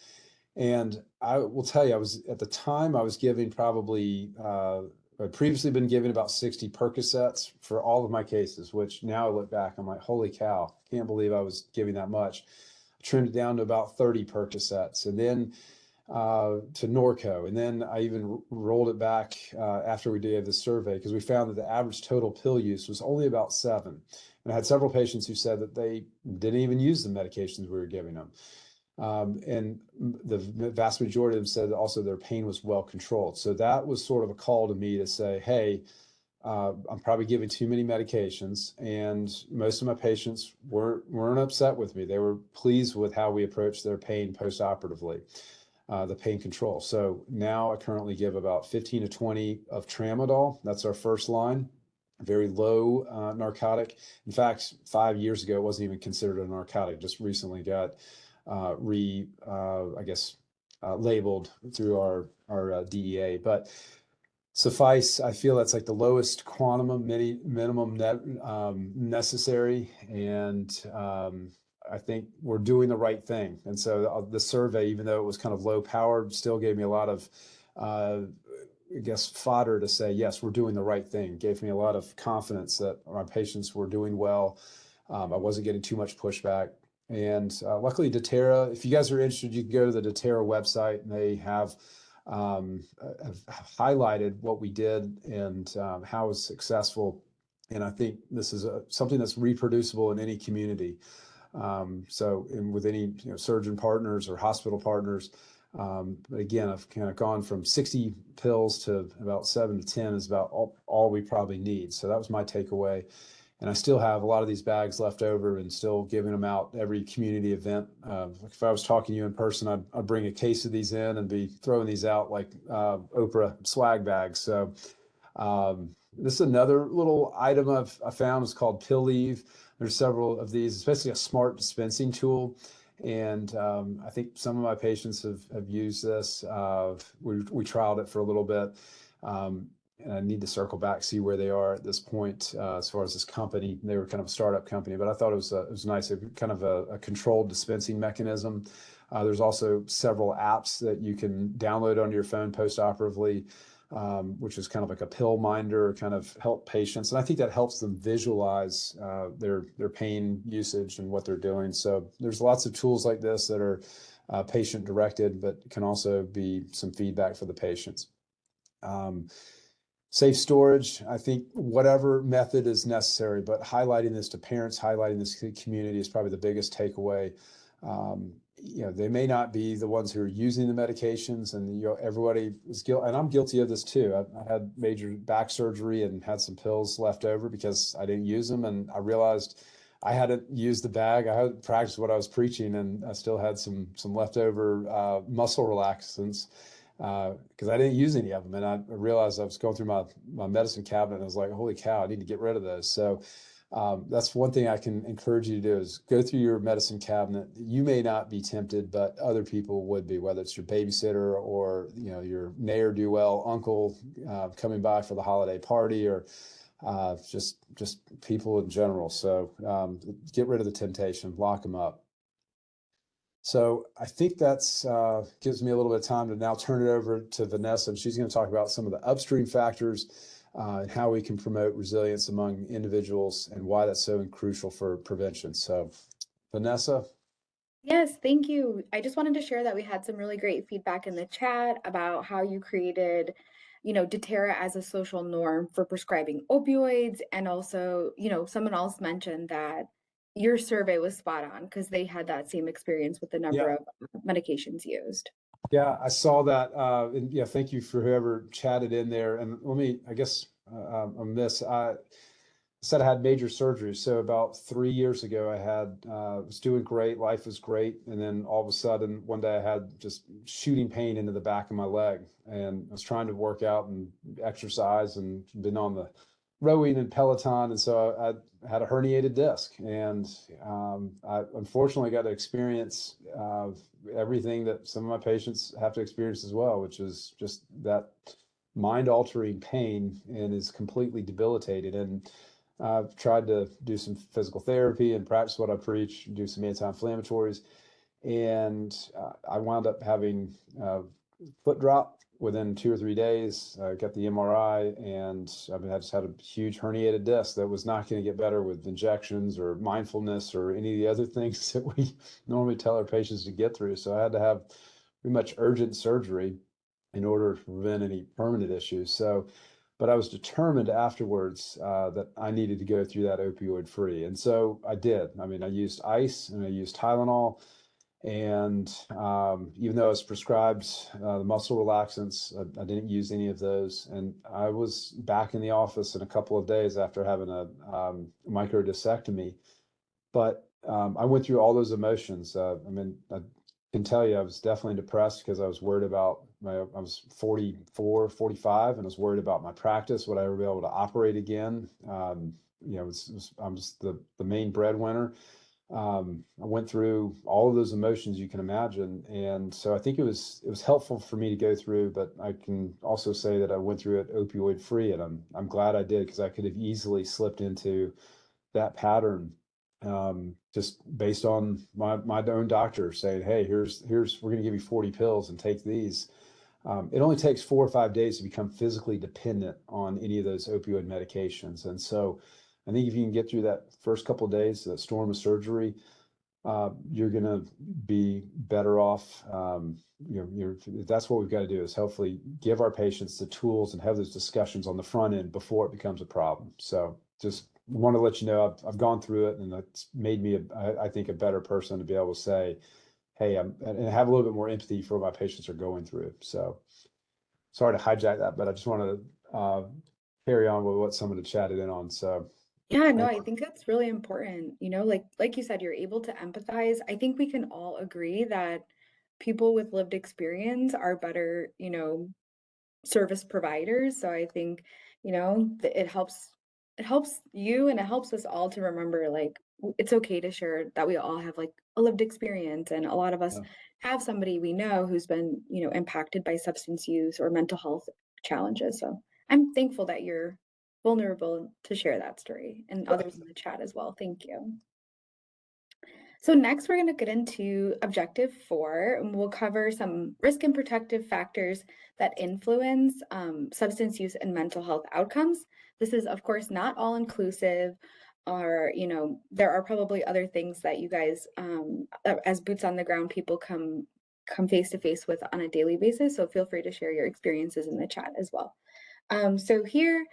And I will tell you, at the time I was giving probably, I'd previously been giving about 60 Percocets for all of my cases, which now I look back, I'm like, holy cow, can't believe I was giving that much. I trimmed it down to about 30 Percocets, and then to Norco. And then I even rolled it back after we did the survey, because we found that the average total pill use was only about 7. And I had several patients who said that they didn't even use the medications we were giving them. And the vast majority of them said that also their pain was well controlled. So that was sort of a call to me to say, hey, I'm probably giving too many medications, and most of my patients weren't upset with me. They were pleased with how we approached their pain post-operatively. The pain control. So now I currently give about 15 to 20 of tramadol. That's our first line, very low narcotic. In fact, 5 years ago, it wasn't even considered a narcotic. Just recently got labeled through our DEA. But suffice, I feel that's like the lowest quantum minimum necessary, and I think we're doing the right thing. And so the survey, even though it was kind of low powered, still gave me a lot of, fodder to say, yes, we're doing the right thing. Gave me a lot of confidence that my patients were doing well. I wasn't getting too much pushback. And luckily, doTERRA, if you guys are interested, you can go to the doTERRA website, and they have highlighted what we did and how it was successful. And I think this is something that's reproducible in any community. So with any surgeon partners or hospital partners, but again, I've kind of gone from 60 pills to about 7 to 10 is about all we probably need. So that was my takeaway. And I still have a lot of these bags left over, and still giving them out every community event. If I was talking to you in person, I'd bring a case of these in and be throwing these out like Oprah swag bags. So this is another little item I found. It's called Pill Leave. There's several of these, especially a smart dispensing tool. And I think some of my patients have used this. We trialed it for a little bit. And I need to circle back, see where they are at this point as far as this company. They were kind of a startup company, but I thought it was nice, kind of a controlled dispensing mechanism. There's also several apps that you can download onto your phone post-operatively, which is kind of like a pill minder, kind of help patients. And I think that helps them visualize their pain usage and what they're doing. So there's lots of tools like this that are patient directed, but can also be some feedback for the patients. Safe storage, I think whatever method is necessary, but highlighting this to parents, highlighting this to the community is probably the biggest takeaway. they may not be the ones who are using the medications, and everybody is guilty, and I'm guilty of this too. I had major back surgery and had some pills left over because I didn't use them, and I realized I hadn't used the bag. I hadn't practiced what I was preaching, and I still had some leftover muscle relaxants because I didn't use any of them. And I realized I was going through my medicine cabinet, and I was like, holy cow, I need to get rid of those. So that's one thing I can encourage you to do is go through your medicine cabinet. You may not be tempted, but other people would be, whether it's your babysitter or your ne'er-do-well uncle coming by for the holiday party, or just people in general. So get rid of the temptation, lock them up. So I think that's gives me a little bit of time to now turn it over to Vanessa, and she's going to talk about some of the upstream factors and how we can promote resilience among individuals and why that's so crucial for prevention. So, Vanessa? Yes, thank you. I just wanted to share that we had some really great feedback in the chat about how you created, deterra as a social norm for prescribing opioids. And also, someone else mentioned that your survey was spot on because they had that same experience with the number of medications used. Yeah, I saw that. And yeah, thank you for whoever chatted in there. And I guess on this, I said I had major surgery. So about 3 years ago, I was doing great. Life was great. And then all of a sudden, one day I had just shooting pain into the back of my leg. And I was trying to work out and exercise and been on the rowing and Peloton. And so I had a herniated disc. And I unfortunately got to experience everything that some of my patients have to experience as well, which is just that mind-altering pain and is completely debilitated. And I've tried to do some physical therapy and practice what I preach, do some anti-inflammatories, and I wound up having foot drop within 2 or 3 days. I got the MRI, and I just had a huge herniated disc that was not going to get better with injections or mindfulness or any of the other things that we normally tell our patients to get through. So I had to have pretty much urgent surgery in order to prevent any permanent issues. But I was determined afterwards that I needed to go through that opioid free. And so I did. I mean, I used ice and I used Tylenol. And even though I was prescribed the muscle relaxants, I didn't use any of those. And I was back in the office in a couple of days after having a microdiscectomy. But I went through all those emotions. I can tell you I was definitely depressed because I was worried about I was 44, 45, and I was worried about my practice. Would I ever be able to operate again? I'm just the main breadwinner. I went through all of those emotions you can imagine. And so I think it was helpful for me to go through, but I can also say that I went through it opioid free, and I'm glad I did, because I could have easily slipped into that pattern just based on my own doctor saying, hey, here's we're going to give you 40 pills and take these. It only takes 4 or 5 days to become physically dependent on any of those opioid medications. And so I think if you can get through that first couple of days, that storm of surgery, you're going to be better off. That's what we've got to do, is hopefully give our patients the tools and have those discussions on the front end before it becomes a problem. So just want to let you know I've gone through it, and that's made me, I think, a better person to be able to say, hey, and have a little bit more empathy for what my patients are going through. So sorry to hijack that, but I just wanted to carry on with what someone had chatted in on. So yeah, no, I think that's really important. Like you said, you're able to empathize. I think we can all agree that people with lived experience are better, service providers. So I think, it helps you and it helps us all to remember, like, it's okay to share that we all have like a lived experience, and a lot of us have somebody we know who's been, impacted by substance use or mental health challenges. So I'm thankful that you're vulnerable to share that story, and others in the chat as well. Thank you. So next we're going to get into objective 4, and we'll cover some risk and protective factors that influence substance use and mental health outcomes. This is, of course, not all inclusive, or, there are probably other things that you guys, as boots on the ground people, come face to face with on a daily basis. So feel free to share your experiences in the chat as well. So here,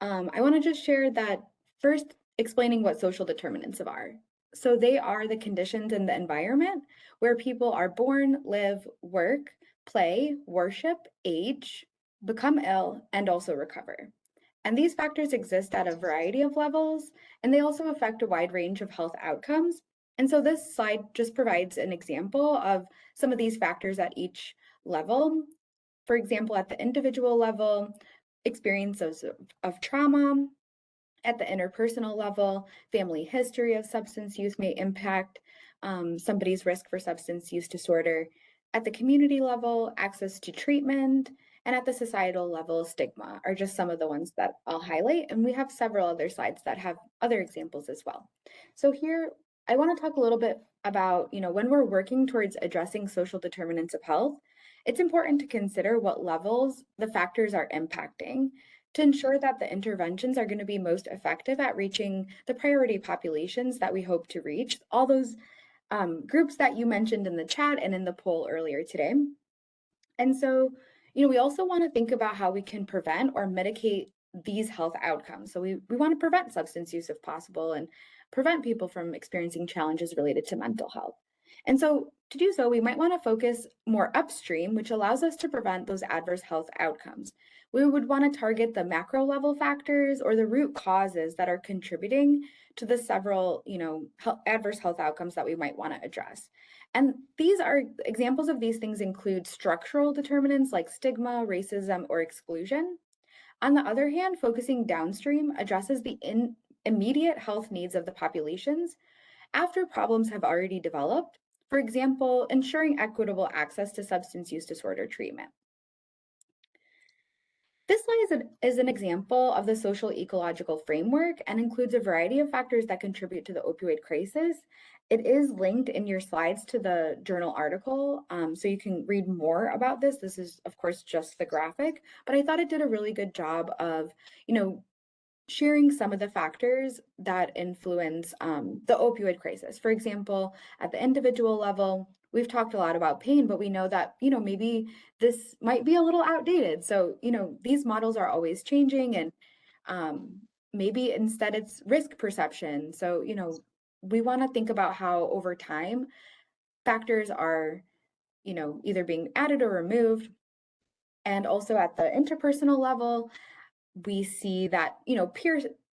I want to just share that first, explaining what social determinants are. So they are the conditions in the environment where people are born, live, work, play, worship, age, become ill, and also recover. And these factors exist at a variety of levels, and they also affect a wide range of health outcomes. And so this slide just provides an example of some of these factors at each level. For example, at the individual level, experiences of trauma. At the interpersonal level, family history of substance use may impact somebody's risk for substance use disorder. At the community level, access to treatment, and at the societal level, stigma are just some of the ones that I'll highlight. And we have several other slides that have other examples as well. So here, I want to talk a little bit about, when we're working towards addressing social determinants of health, it's important to consider what levels the factors are impacting to ensure that the interventions are going to be most effective at reaching the priority populations that we hope to reach, all those groups that you mentioned in the chat and in the poll earlier today. And so, we also want to think about how we can prevent or mitigate these health outcomes. So we want to prevent substance use if possible and prevent people from experiencing challenges related to mental health. And so to do so, we might want to focus more upstream, which allows us to prevent those adverse health outcomes. We would want to target the macro level factors or the root causes that are contributing to the several, adverse health outcomes that we might want to address. And these are examples of these things include structural determinants like stigma, racism, or exclusion. On the other hand, focusing downstream addresses the immediate health needs of the populations after problems have already developed. For example, ensuring equitable access to substance use disorder treatment. This slide is an example of the social ecological framework and includes a variety of factors that contribute to the opioid crisis. It is linked in your slides to the journal article, so you can read more about this. This is, of course, just the graphic, but I thought it did a really good job of, sharing some of the factors that influence the opioid crisis. For example, at the individual level, we've talked a lot about pain, but we know that, maybe this might be a little outdated. So, these models are always changing and maybe instead it's risk perception. So, we want to think about how over time factors are, either being added or removed. And also at the interpersonal level, we see that,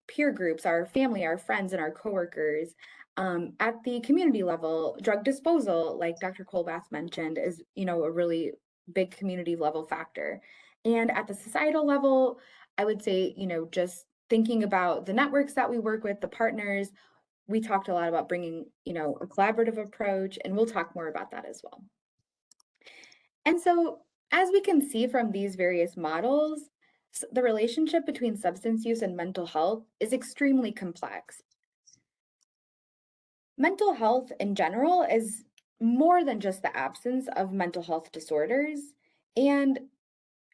peer groups, our family, our friends, and our coworkers. At the community level, drug disposal, like Dr. Colbath mentioned, is, a really big community level factor. And at the societal level, I would say, just thinking about the networks that we work with, the partners, we talked a lot about bringing, a collaborative approach, and we'll talk more about that as well. And so, as we can see from these various models, the relationship between substance use and mental health is extremely complex. Mental health in general is more than just the absence of mental health disorders, and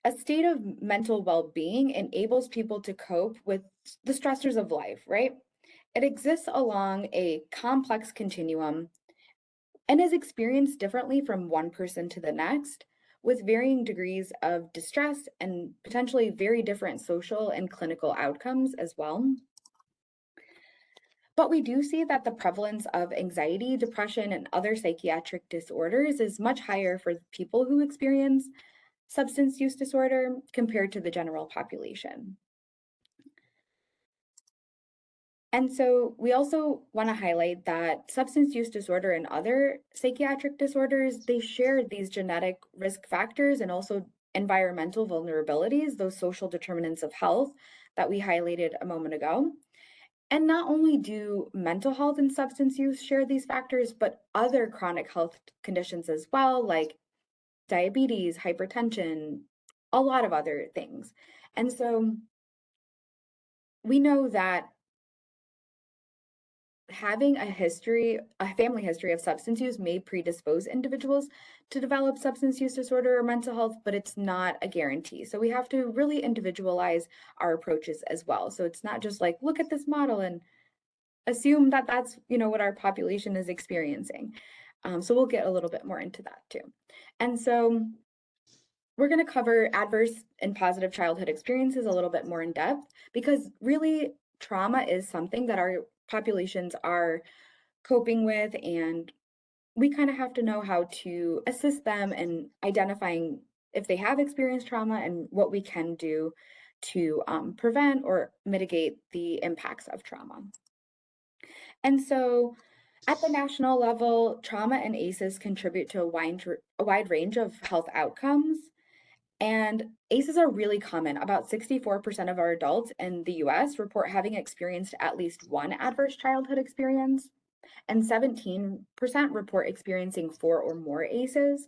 a state of mental well-being enables people to cope with the stressors of life, right? It exists along a complex continuum and is experienced differently from one person to the next, with varying degrees of distress and potentially very different social and clinical outcomes as well. But we do see that the prevalence of anxiety, depression, and other psychiatric disorders is much higher for people who experience substance use disorder compared to the general population. And so we also want to highlight that substance use disorder and other psychiatric disorders, they share these genetic risk factors and also environmental vulnerabilities, those social determinants of health that we highlighted a moment ago. And not only do mental health and substance use share these factors, but other chronic health conditions as well, like diabetes, hypertension, a lot of other things. And so we know that having a family history of substance use may predispose individuals to develop substance use disorder or mental health, but it's not a guarantee. So we have to really individualize our approaches as well. So it's not just like, look at this model and assume that that's, what our population is experiencing. So we'll get a little bit more into that too. And so we're going to cover adverse and positive childhood experiences a little bit more in depth, because really trauma is something that our populations are coping with, and we kind of have to know how to assist them in identifying if they have experienced trauma and what we can do to prevent or mitigate the impacts of trauma. And so at the national level, trauma and ACEs contribute to a wide range of health outcomes. And ACEs are really common. About 64% of our adults in the US report having experienced at least one adverse childhood experience, and 17% report experiencing 4 or more ACEs.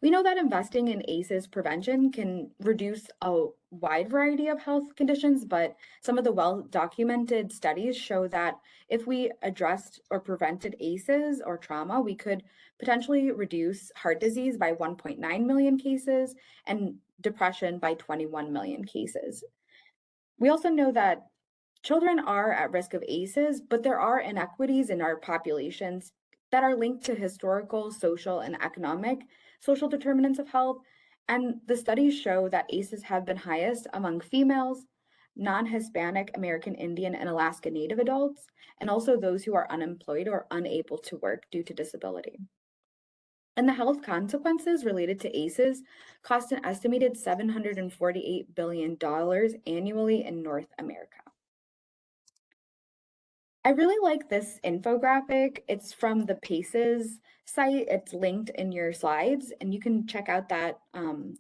We know that investing in ACEs prevention can reduce a wide variety of health conditions, but some of the well-documented studies show that if we addressed or prevented ACEs or trauma, we could potentially reduce heart disease by 1.9 million cases and depression by 21 million cases. We also know that children are at risk of ACEs, but there are inequities in our populations that are linked to historical, social, and economic social determinants of health. And the studies show that ACEs have been highest among females, non-Hispanic, American Indian, and Alaska Native adults, and also those who are unemployed or unable to work due to disability. And the health consequences related to ACEs cost an estimated $748 billion annually in North America. I really like this infographic. It's from the PACES site. It's linked in your slides, and you can check out that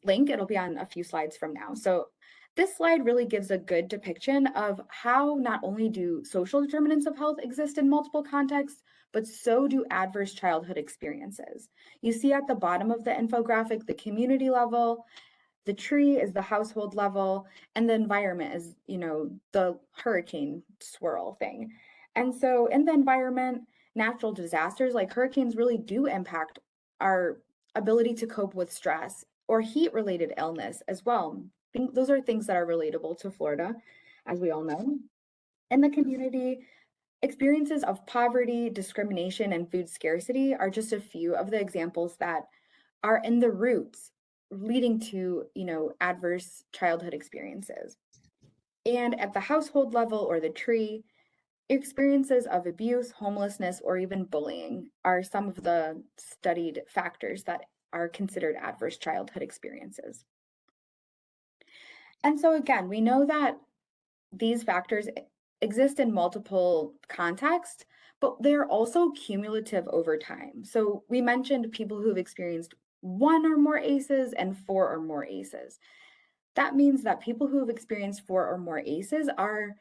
link. It'll be on a few slides from now. So this slide really gives a good depiction of how not only do social determinants of health exist in multiple contexts, but so do adverse childhood experiences. You see at the bottom of the infographic, the community level, the tree is the household level, and the environment is, the hurricane swirl thing. And so in the environment, natural disasters like hurricanes really do impact our ability to cope with stress or heat-related illness as well. I think those are things that are relatable to Florida, as we all know. In the community, experiences of poverty, discrimination, and food scarcity are just a few of the examples that are in the roots leading to, adverse childhood experiences. And at the household level or the tree, experiences of abuse, homelessness, or even bullying are some of the studied factors that are considered adverse childhood experiences. And so again, we know that these factors exist in multiple contexts, but they're also cumulative over time. So we mentioned people who've experienced 1 or more ACEs and 4 or more ACEs. That means that people who have experienced 4 or more ACEs are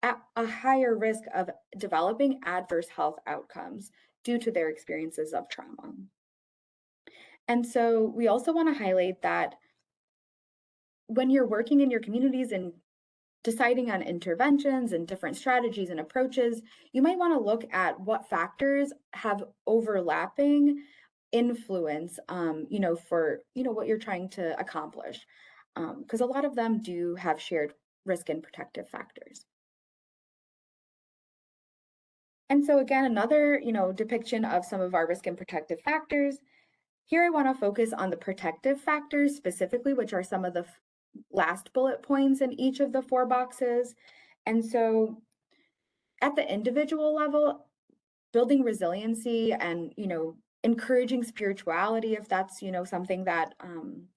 at a higher risk of developing adverse health outcomes due to their experiences of trauma. And so we also want to highlight that when you're working in your communities and deciding on interventions and different strategies and approaches, you might want to look at what factors have overlapping influence, for, what you're trying to accomplish, because a lot of them do have shared risk and protective factors. And so again, another, depiction of some of our risk and protective factors. Here I want to focus on the protective factors specifically, which are some of the last bullet points in each of the 4 boxes. And so at the individual level, building resiliency and, encouraging spirituality, if that's, something that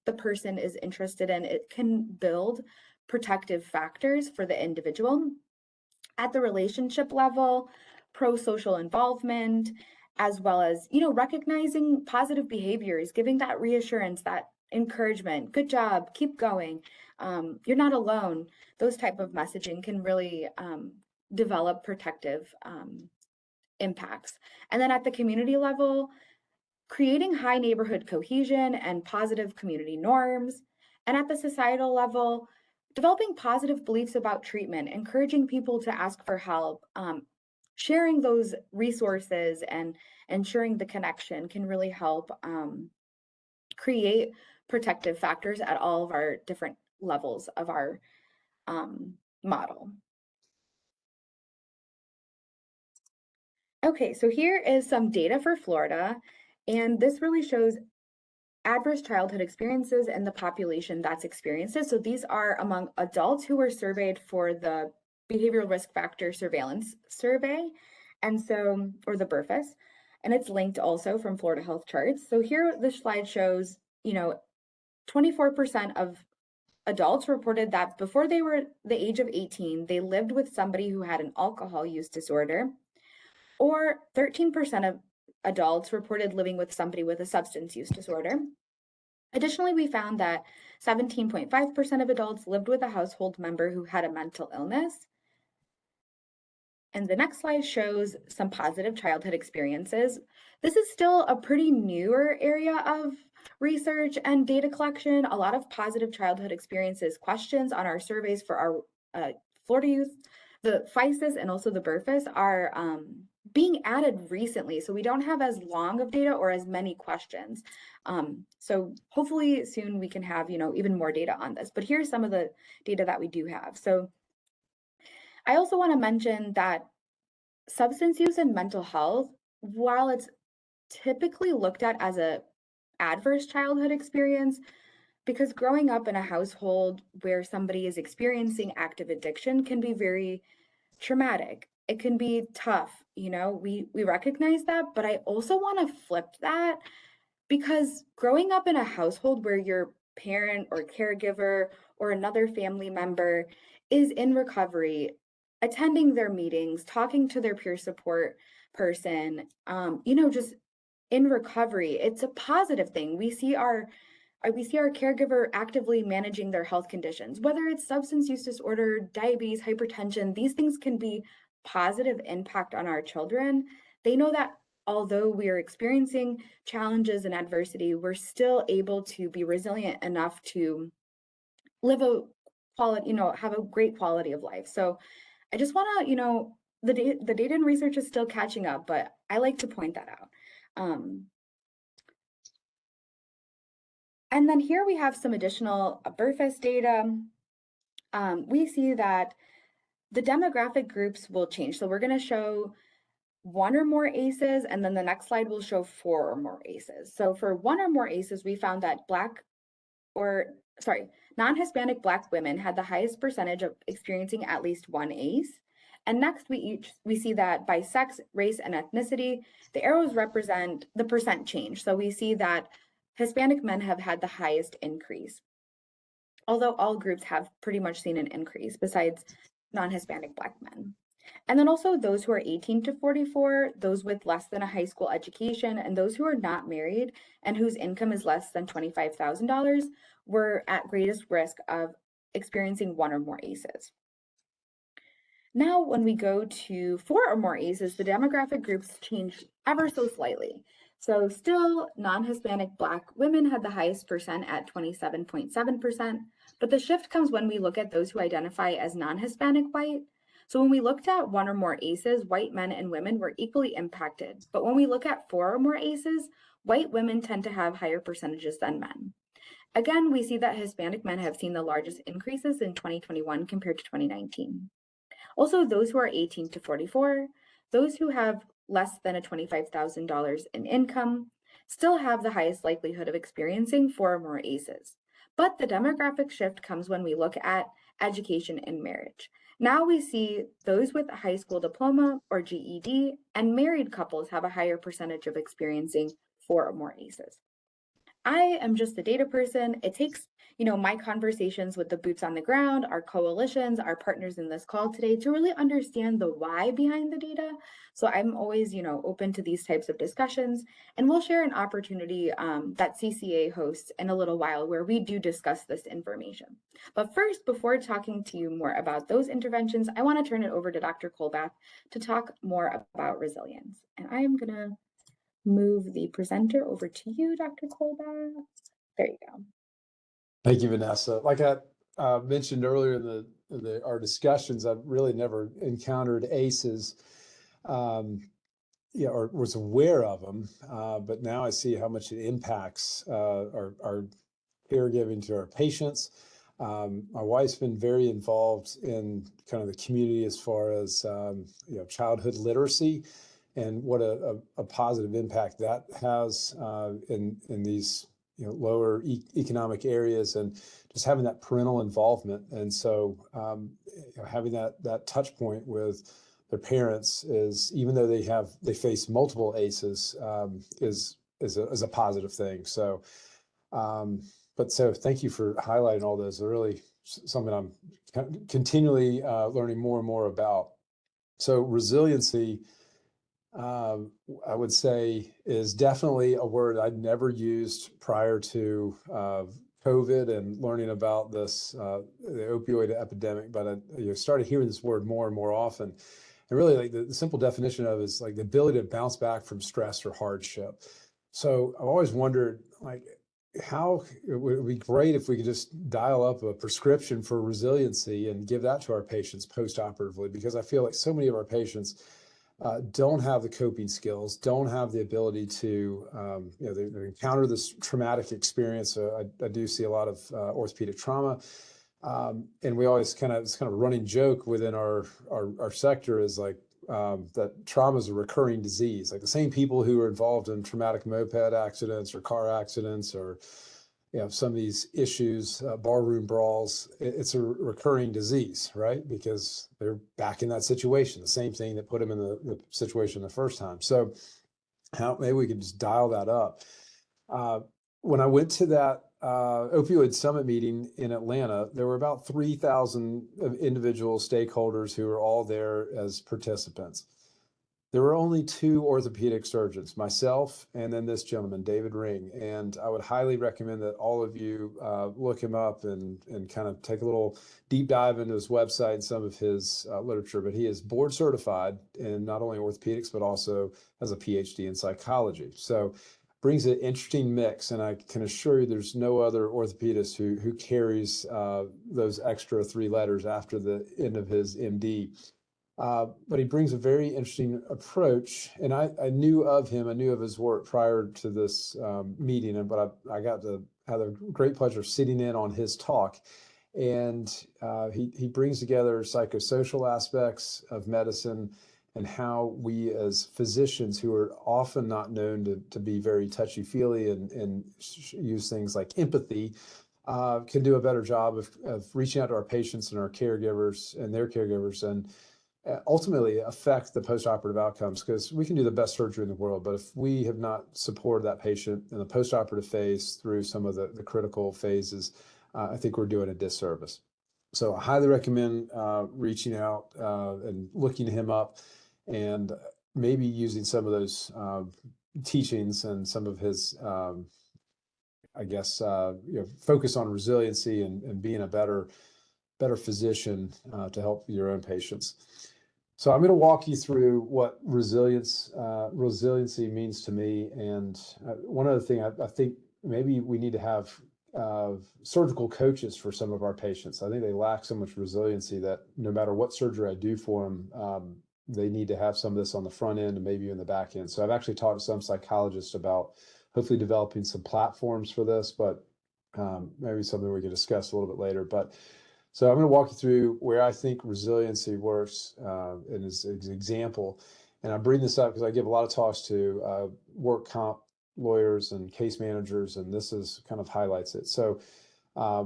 the person is interested in, it can build protective factors for the individual. At the relationship level, pro-social involvement, as well as, recognizing positive behaviors, giving that reassurance, that encouragement, good job, keep going, you're not alone. Those type of messaging can really develop protective impacts. And then at the community level, creating high neighborhood cohesion and positive community norms. And at the societal level, developing positive beliefs about treatment, encouraging people to ask for help, sharing those resources and ensuring the connection can really help create protective factors at all of our different levels of our model. Okay, so here is some data for Florida, and this really shows adverse childhood experiences and the population that's experienced it. So these are among adults who were surveyed for the Behavioral Risk Factor Surveillance Survey. And so, or the BRFIS, and it's linked also from Florida Health Charts. So here the slide shows, 24% of adults reported that before they were the age of 18, they lived with somebody who had an alcohol use disorder, or 13% of adults reported living with somebody with a substance use disorder. Additionally, we found that 17.5% of adults lived with a household member who had a mental illness. And the next slide shows some positive childhood experiences. This is still a pretty newer area of research and data collection. A lot of positive childhood experiences questions on our surveys for our Florida youth, the FISIS and also the BRFIS are being added recently. So we don't have as long of data or as many questions. So hopefully soon we can have, even more data on this. But here's some of the data that we do have. So I also want to mention that substance use and mental health, while it's typically looked at as a adverse childhood experience, because growing up in a household where somebody is experiencing active addiction can be very traumatic. It can be tough, we recognize that, but I also want to flip that, because growing up in a household where your parent or caregiver or another family member is in recovery, attending their meetings, talking to their peer support person, just in recovery, it's a positive thing. We see our caregiver actively managing their health conditions, whether it's substance use disorder, diabetes, hypertension. These things can be positive impact on our children. They know that although we are experiencing challenges and adversity, we're still able to be resilient enough to live a quality, have a great quality of life. So I just want to, the data and research is still catching up, but I like to point that out. And then here we have some additional BRFIS data. We see that the demographic groups will change. So we're going to show one or more ACEs, and then the next slide will show 4 or more ACEs. So for 1 or more ACEs, we found that non-Hispanic Black women had the highest percentage of experiencing at least one ACE. And next, we see that by sex, race, and ethnicity, the arrows represent the percent change. So we see that Hispanic men have had the highest increase, although all groups have pretty much seen an increase besides non-Hispanic Black men. And then also those who are 18 to 44, those with less than a high school education, and those who are not married and whose income is less than $25,000 were at greatest risk of experiencing 1 or more ACEs. Now, when we go to 4 or more ACEs, the demographic groups change ever so slightly. So still, non-Hispanic Black women had the highest percent at 27.7%, but the shift comes when we look at those who identify as non-Hispanic white. So when we looked at 1 or more ACEs, white men and women were equally impacted. But when we look at 4 or more ACEs, white women tend to have higher percentages than men. Again, we see that Hispanic men have seen the largest increases in 2021 compared to 2019. Also, those who are 18 to 44, those who have less than a $25,000 in income, still have the highest likelihood of experiencing 4 or more ACEs. But the demographic shift comes when we look at education and marriage. Now we see those with a high school diploma or GED and married couples have a higher percentage of experiencing 4 or more ACEs. I am just a data person. It takes, my conversations with the boots on the ground, our coalitions, our partners in this call today to really understand the why behind the data. So I'm always, open to these types of discussions, and we'll share an opportunity that CCA hosts in a little while where we do discuss this information. But first, before talking to you more about those interventions, I want to turn it over to Dr. Colbath to talk more about resilience. And I am going to move the presenter over to you, Dr. Colbath. There you go. Thank you, Vanessa. Like I mentioned earlier in our discussions, I've really never encountered ACEs, or was aware of them, but now I see how much it impacts our caregiving to our patients. My wife's been very involved in kind of the community as far as childhood literacy, and what a positive impact that has in these lower economic areas, and just having that parental involvement. And so having that touch point with their parents is, even though they face multiple ACEs, is a positive thing. So, so thank you for highlighting all those. They're really something I'm continually learning more and more about. So resiliency, I would say, is definitely a word I'd never used prior to COVID and learning about this, the opioid epidemic, but I started hearing this word more and more often. And really, like the simple definition of it is like the ability to bounce back from stress or hardship. So I've always wondered, like, how it would be great if we could just dial up a prescription for resiliency and give that to our patients post-operatively, because I feel like so many of our patients don't have the coping skills, don't have the ability to, they encounter this traumatic experience. I do see a lot of orthopedic trauma. And we always it's kind of a running joke within our sector is like, that trauma is a recurring disease. Like the same people who are involved in traumatic moped accidents or car accidents or, some of these issues, barroom brawls, it's a recurring disease, right? Because they're back in that situation, the same thing that put them in the situation the first time. So maybe we could just dial that up. When I went to that opioid summit meeting in Atlanta, there were about 3,000 individual stakeholders who were all there as participants. There were only 2 orthopedic surgeons, myself and then this gentleman, David Ring. And I would highly recommend that all of you look him up and kind of take a little deep dive into his website and some of his literature. But he is board certified in not only orthopedics, but also has a PhD in psychology. So brings an interesting mix, and I can assure you there's no other orthopedist who carries those extra 3 letters after the end of his MD. But he brings a very interesting approach, and I knew of him, I knew of his work prior to this meeting, but I got to have the great pleasure of sitting in on his talk. And he brings together psychosocial aspects of medicine and how we as physicians, who are often not known to be very touchy-feely and use things like empathy, can do a better job of reaching out to our patients and our caregivers and their caregivers, and ultimately affect the postoperative outcomes, because we can do the best surgery in the world, but if we have not supported that patient in the postoperative phase through some of the critical phases, I think we're doing a disservice. So I highly recommend reaching out and looking him up and maybe using some of those teachings and some of his, focus on resiliency and being a better physician to help your own patients. So I'm going to walk you through what resiliency means to me. And one other thing, I think maybe we need to have surgical coaches for some of our patients. I think they lack so much resiliency that no matter what surgery I do for them, they need to have some of this on the front end and maybe in the back end. So I've actually talked to some psychologists about hopefully developing some platforms for this, but maybe something we can discuss a little bit later. So I'm going to walk you through where I think resiliency works in as an example. And I bring this up because I give a lot of talks to work comp lawyers and case managers, and this is kind of highlights it. So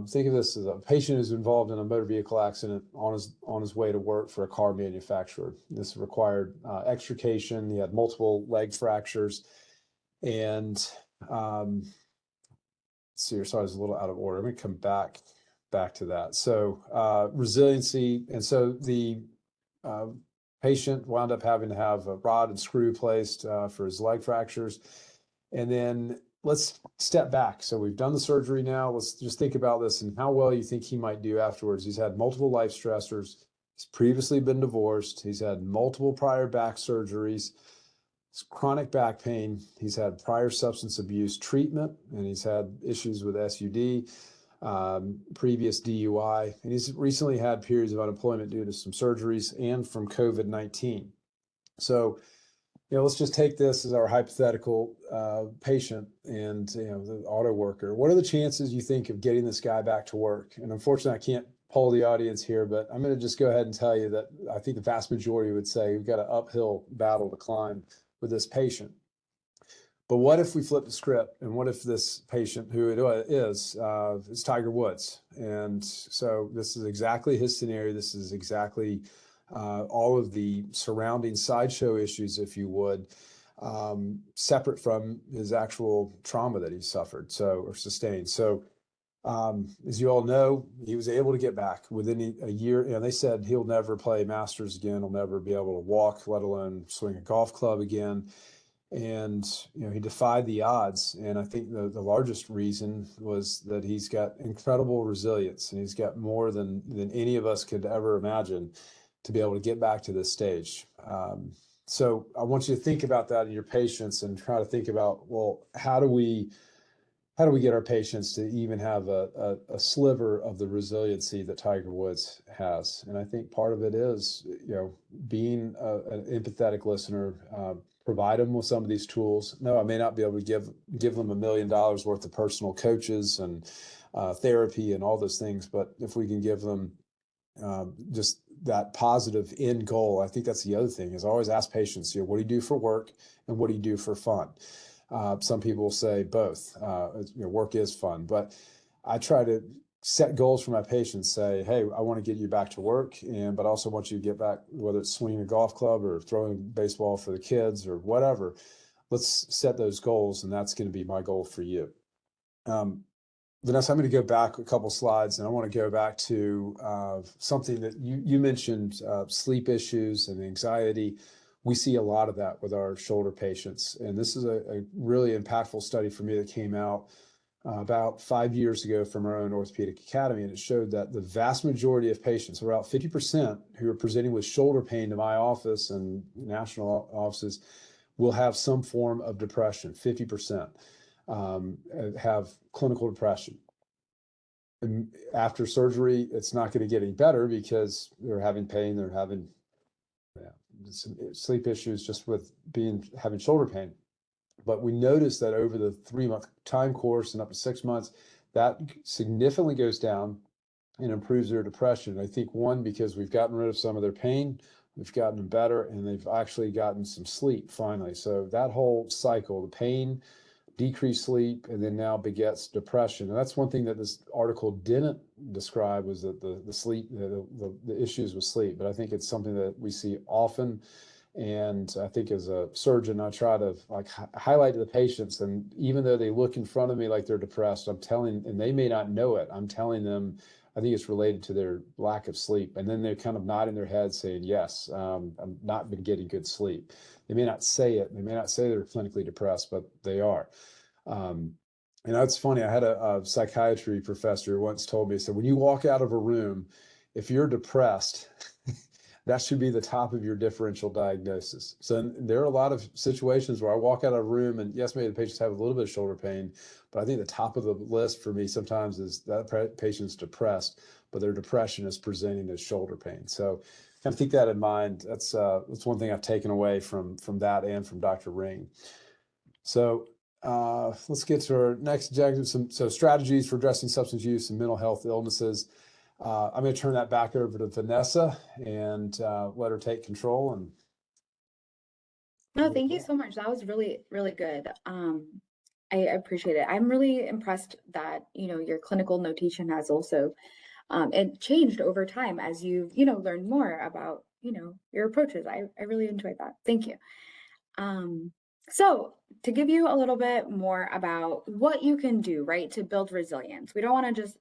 think of this as a patient who's involved in a motor vehicle accident on his way to work for a car manufacturer. This required extrication. He had multiple leg fractures. And sorry, it's a little out of order. I'm going to come back to that. So resiliency. And so the patient wound up having to have a rod and screw placed for his leg fractures. And then let's step back. So we've done the surgery now. Let's just think about this and how well you think he might do afterwards. He's had multiple life stressors. He's previously been divorced. He's had multiple prior back surgeries. Chronic back pain. He's had prior substance abuse treatment, and he's had issues with SUD, previous DUI, and he's recently had periods of unemployment due to some surgeries and from COVID-19. So, let's just take this as our hypothetical patient and, the auto worker. What are the chances you think of getting this guy back to work? And unfortunately, I can't poll the audience here, but I'm going to just go ahead and tell you that I think the vast majority would say we've got an uphill battle to climb with this patient. But what if we flip the script, and what if this patient, who it is Tiger Woods? And so this is exactly his scenario. This is exactly all of the surrounding sideshow issues, if you would, separate from his actual trauma that he suffered, or sustained. So, as you all know, he was able to get back within a year. They said he'll never play Masters again. He'll never be able to walk, let alone swing a golf club again. And, he defied the odds. And I think the largest reason was that he's got incredible resilience, and he's got more than any of us could ever imagine to be able to get back to this stage. So I want you to think about that in your patients and try to think about, well, how do we get our patients to even have a sliver of the resiliency that Tiger Woods has? And I think part of it is, being an empathetic listener, provide them with some of these tools. No, I may not be able to give them $1 million worth of personal coaches and therapy and all those things, but if we can give them just that positive end goal, I think that's the other thing, is always ask patients, what do you do for work and what do you do for fun? Some people will say both. Work is fun, but I try to set goals for my patients. Say, hey, I want to get you back to work, but also want you to get back, whether it's swinging a golf club or throwing baseball for the kids or whatever. Let's set those goals, and that's going to be my goal for you. Vanessa, I'm going to go back a couple slides, and I want to go back to something that you mentioned, sleep issues and anxiety. We see a lot of that with our shoulder patients. And this is a really impactful study for me that came out about 5 years ago from our own orthopedic academy. And it showed that the vast majority of patients, about 50% who are presenting with shoulder pain to my office and national offices, will have some form of depression. 50% have clinical depression. And after surgery, it's not going to get any better because they're having pain, they're having some sleep issues just with having shoulder pain. But we noticed that over the 3-month time course and up to 6 months, that significantly goes down and improves their depression. I think because we've gotten rid of some of their pain, we've gotten them better, and they've actually gotten some sleep finally. So that whole cycle, the pain, decreased sleep, and then now begets depression. And that's one thing that this article didn't describe, was that the sleep, the issues with sleep. But I think it's something that we see often. And I think as a surgeon, I try to highlight to the patients, and even though they look in front of me like they're depressed, and they may not know it, I'm telling them, I think it's related to their lack of sleep. And then they're kind of nodding their head saying, yes, I've not been getting good sleep. They may not say it. They may not say they're clinically depressed, but they are. And that's funny. I had a psychiatry professor who once told me, he said, when you walk out of a room, if you're depressed, that should be the top of your differential diagnosis. So there are a lot of situations where I walk out of a room, and yes, maybe the patients have a little bit of shoulder pain, but I think the top of the list for me sometimes is that patient's depressed, but their depression is presenting as shoulder pain. So kind of keep that in mind. That's one thing I've taken away from that and from Dr. Ring. So let's get to our next objective. So strategies for addressing substance use and mental health illnesses. I'm going to turn that back over to Vanessa and let her take control. And no, thank you so much. That was really, really good. I appreciate it. I'm really impressed that, your clinical notation has also it changed over time as you've, learned more about, your approaches. I really enjoyed that. Thank you. So to give you a little bit more about what you can do, right, to build resilience, we don't want to just,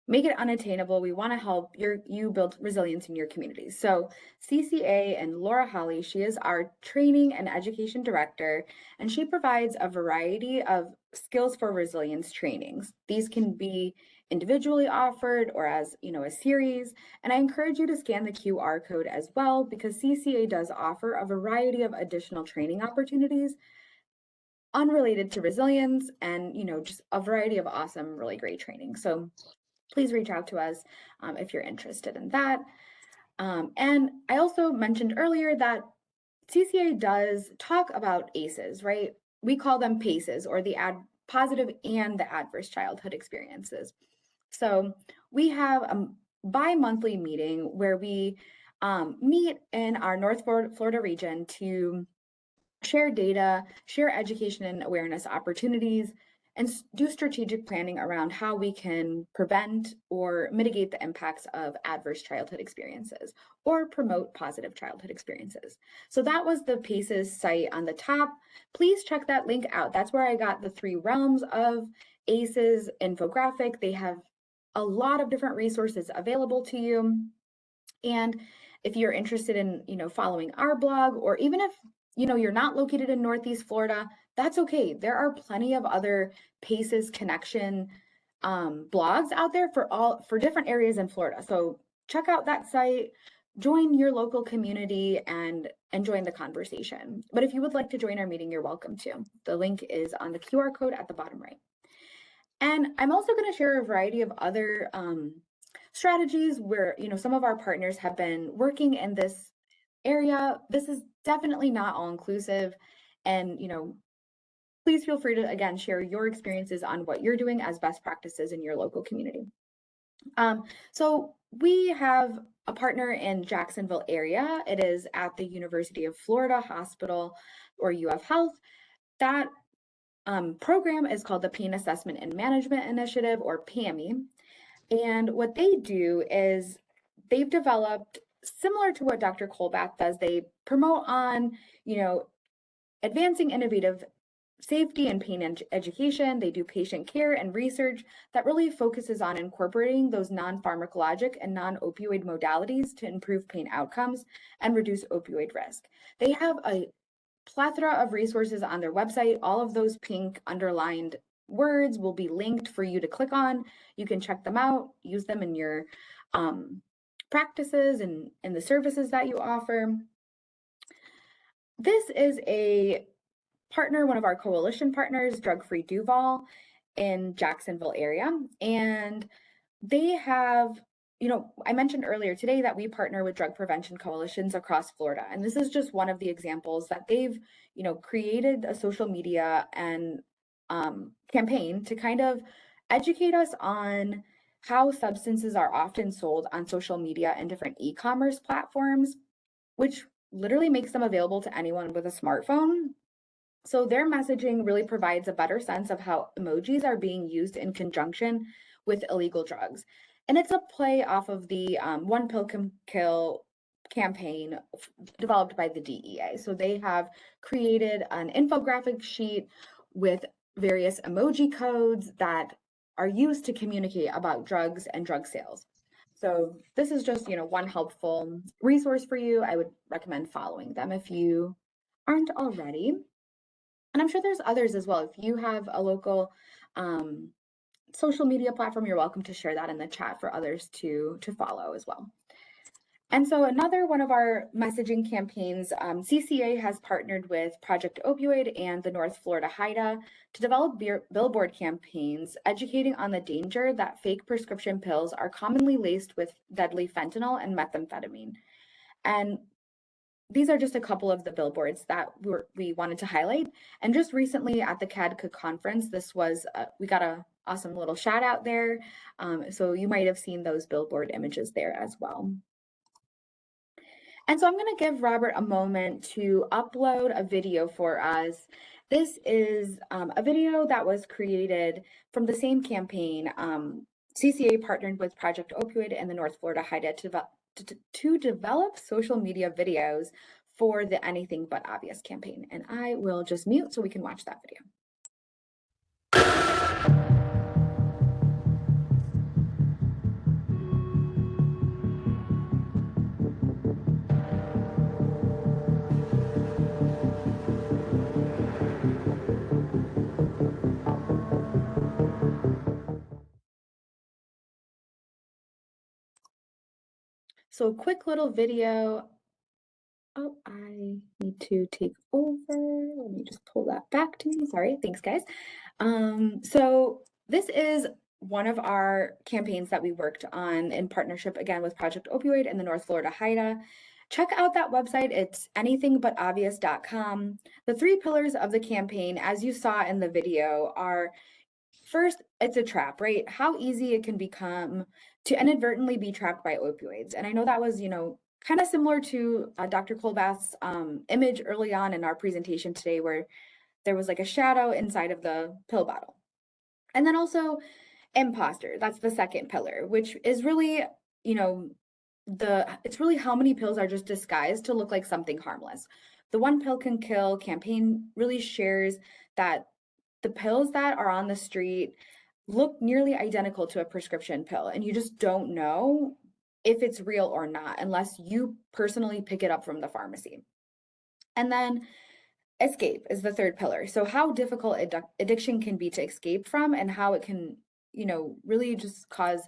make it unattainable. We want to help you build resilience in your community. So CCA and Laura Holly, she is our training and education director, and she provides a variety of skills for resilience trainings. These can be individually offered or as, a series. And I encourage you to scan the QR code as well, because CCA does offer a variety of additional training opportunities unrelated to resilience and, just a variety of awesome, really great training. So please reach out to us if you're interested in that. And I also mentioned earlier that CCA does talk about ACEs, right? We call them PACEs, or the positive and the adverse childhood experiences. So we have a bi-monthly meeting where we meet in our North Florida region to share data, share education and awareness opportunities, and do strategic planning around how we can prevent or mitigate the impacts of adverse childhood experiences or promote positive childhood experiences. So that was the PACES site on the top. Please check that link out. That's where I got the 3 realms of ACEs infographic. They have a lot of different resources available to you. And if you're interested in, following our blog, or even if, you're not located in Northeast Florida, that's okay. There are plenty of other PACES connection blogs out there for different areas in Florida. So check out that site, join your local community, and join the conversation. But if you would like to join our meeting, you're welcome to. The link is on the QR code at the bottom right. And I'm also going to share a variety of other strategies where, some of our partners have been working in this area. This is definitely not all inclusive. And, please feel free to, again, share your experiences on what you're doing as best practices in your local community. So we have a partner in Jacksonville area. It is at the University of Florida Hospital, or UF Health. That program is called the Pain Assessment and Management Initiative, or PAMI. And what they do is they've developed, similar to what Dr. Colbath does, they promote on, advancing innovative safety and pain education. They do patient care and research that really focuses on incorporating those non-pharmacologic and non-opioid modalities to improve pain outcomes and reduce opioid risk. They have a plethora of resources on their website. All of those pink underlined words will be linked for you to click on. You can check them out, use them in your practices and in the services that you offer. This is a partner, one of our coalition partners, Drug Free Duval in Jacksonville area. And they have, I mentioned earlier today that we partner with drug prevention coalitions across Florida. And this is just one of the examples that they've, created a social media and campaign to kind of educate us on how substances are often sold on social media and different e-commerce platforms, which literally makes them available to anyone with a smartphone. So their messaging really provides a better sense of how emojis are being used in conjunction with illegal drugs. And it's a play off of the One Pill Can Kill campaign developed by the DEA. So they have created an infographic sheet with various emoji codes that are used to communicate about drugs and drug sales. So this is just, one helpful resource for you. I would recommend following them if you aren't already. And I'm sure there's others as well. If you have a local social media platform, you're welcome to share that in the chat for others to follow as well. And so another one of our messaging campaigns, CCA has partnered with Project Opioid and the North Florida HIDA to develop billboard campaigns educating on the danger that fake prescription pills are commonly laced with deadly fentanyl and methamphetamine. And these are just a couple of the billboards that we wanted to highlight. And just recently at the CADCA conference, this was, we got an awesome little shout out there. So you might have seen those billboard images there as well. And so I'm going to give Robert a moment to upload a video for us. This is a video that was created from the same campaign. CCA partnered with Project Opioid and the North Florida HIDA to develop social media videos for the Anything But Obvious campaign. And I will just mute so we can watch that video. So quick little video. Oh, I need to take over. Let me just pull that back to me. Sorry, thanks guys. So this is one of our campaigns that we worked on in partnership again with Project Opioid and the North Florida HIDA. Check out that website. It's anythingbutobvious.com. The 3 pillars of the campaign, as you saw in the video, are first, it's a trap, right? How easy it can become to inadvertently be trapped by opioids. And I know that was, kind of similar to Dr. Colbath's image early on in our presentation today, where there was like a shadow inside of the pill bottle. And then also imposter, that's the second pillar, which is really, you know, it's really how many pills are just disguised to look like something harmless. The One Pill Can Kill campaign really shares that the pills that are on the street look nearly identical to a prescription pill, and you just don't know if it's real or not unless you personally pick it up from the pharmacy. And then escape is the third pillar. So how difficult addiction can be to escape from, and how it can, really just cause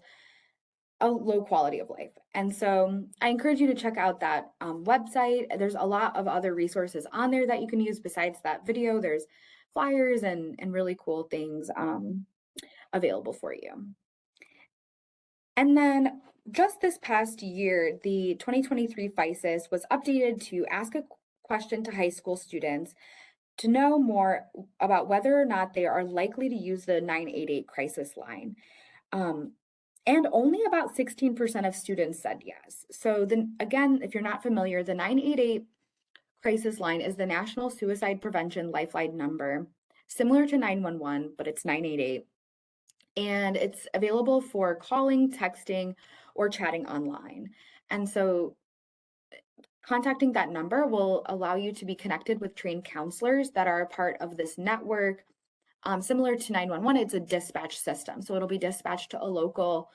a low quality of life. And so I encourage you to check out that website. There's a lot of other resources on there that you can use besides that video. There's flyers and really cool things available for you. And then just this past year, the 2023 FISIS was updated to ask a question to high school students to know more about whether or not they are likely to use the 988 crisis line. And only about 16% of students said yes. So then again, if you're not familiar, the 988 crisis line is the National Suicide Prevention Lifeline number, similar to 911, but it's 988. And it's available for calling, texting, or chatting online. And so contacting that number will allow you to be connected with trained counselors that are a part of this network. Similar to 911, it's a dispatch system. So it'll be dispatched to a local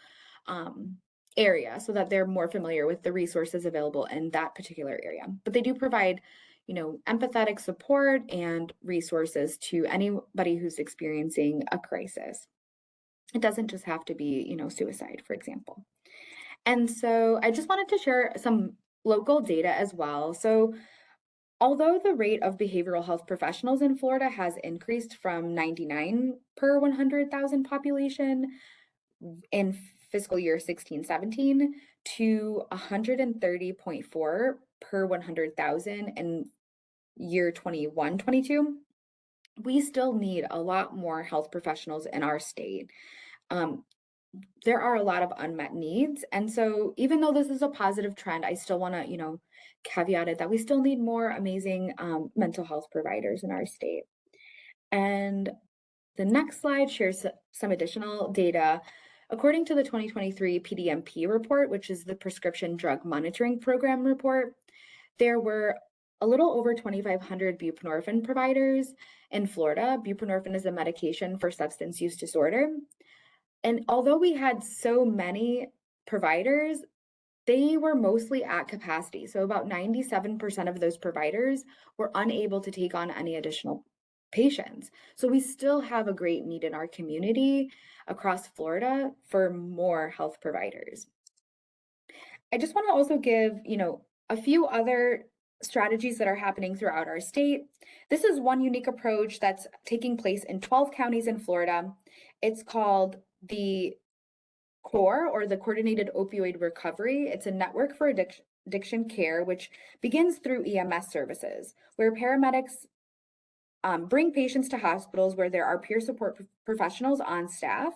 area so that they're more familiar with the resources available in that particular area. But they do provide, empathetic support and resources to anybody who's experiencing a crisis. It doesn't just have to be, suicide, for example. And so I just wanted to share some local data as well. So although the rate of behavioral health professionals in Florida has increased from 99 per 100,000 population in fiscal year 16-17 to 130.4 per 100,000 in year 21-22, we still need a lot more health professionals in our state. There are a lot of unmet needs. And so even though this is a positive trend, I still want to, caveat it that we still need more amazing mental health providers in our state. And the next slide shares some additional data. According to the 2023 PDMP report, which is the Prescription Drug Monitoring Program report, there were a little over 2,500 buprenorphine providers in Florida. Buprenorphine is a medication for substance use disorder. And although we had so many providers, they were mostly at capacity. So about 97% of those providers were unable to take on any additional patients. So we still have a great need in our community across Florida for more health providers. I just want to also give, a few other strategies that are happening throughout our state. This is one unique approach that's taking place in 12 counties in Florida. It's called the CORE, or the Coordinated Opioid Recovery. It's a network for addiction care, which begins through EMS services, where paramedics bring patients to hospitals where there are peer support professionals on staff.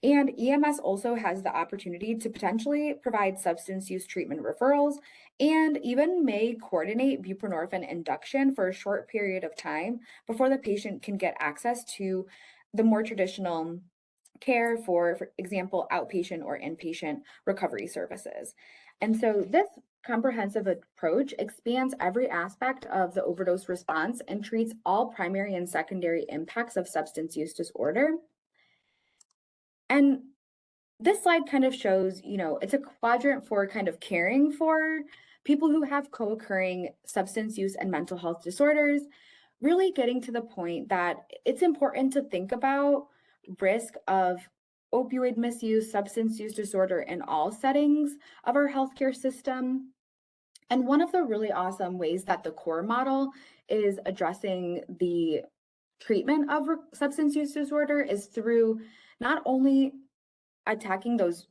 And EMS also has the opportunity to potentially provide substance use treatment referrals and even may coordinate buprenorphine induction for a short period of time before the patient can get access to the more traditional care for example, outpatient or inpatient recovery services. And so this comprehensive approach expands every aspect of the overdose response and treats all primary and secondary impacts of substance use disorder. And this slide kind of shows, it's a quadrant for kind of caring for people who have co-occurring substance use and mental health disorders, really getting to the point that it's important to think about risk of opioid misuse, substance use disorder in all settings of our healthcare system. And one of the really awesome ways that the CORE model is addressing the treatment of substance use disorder is through not only attacking those,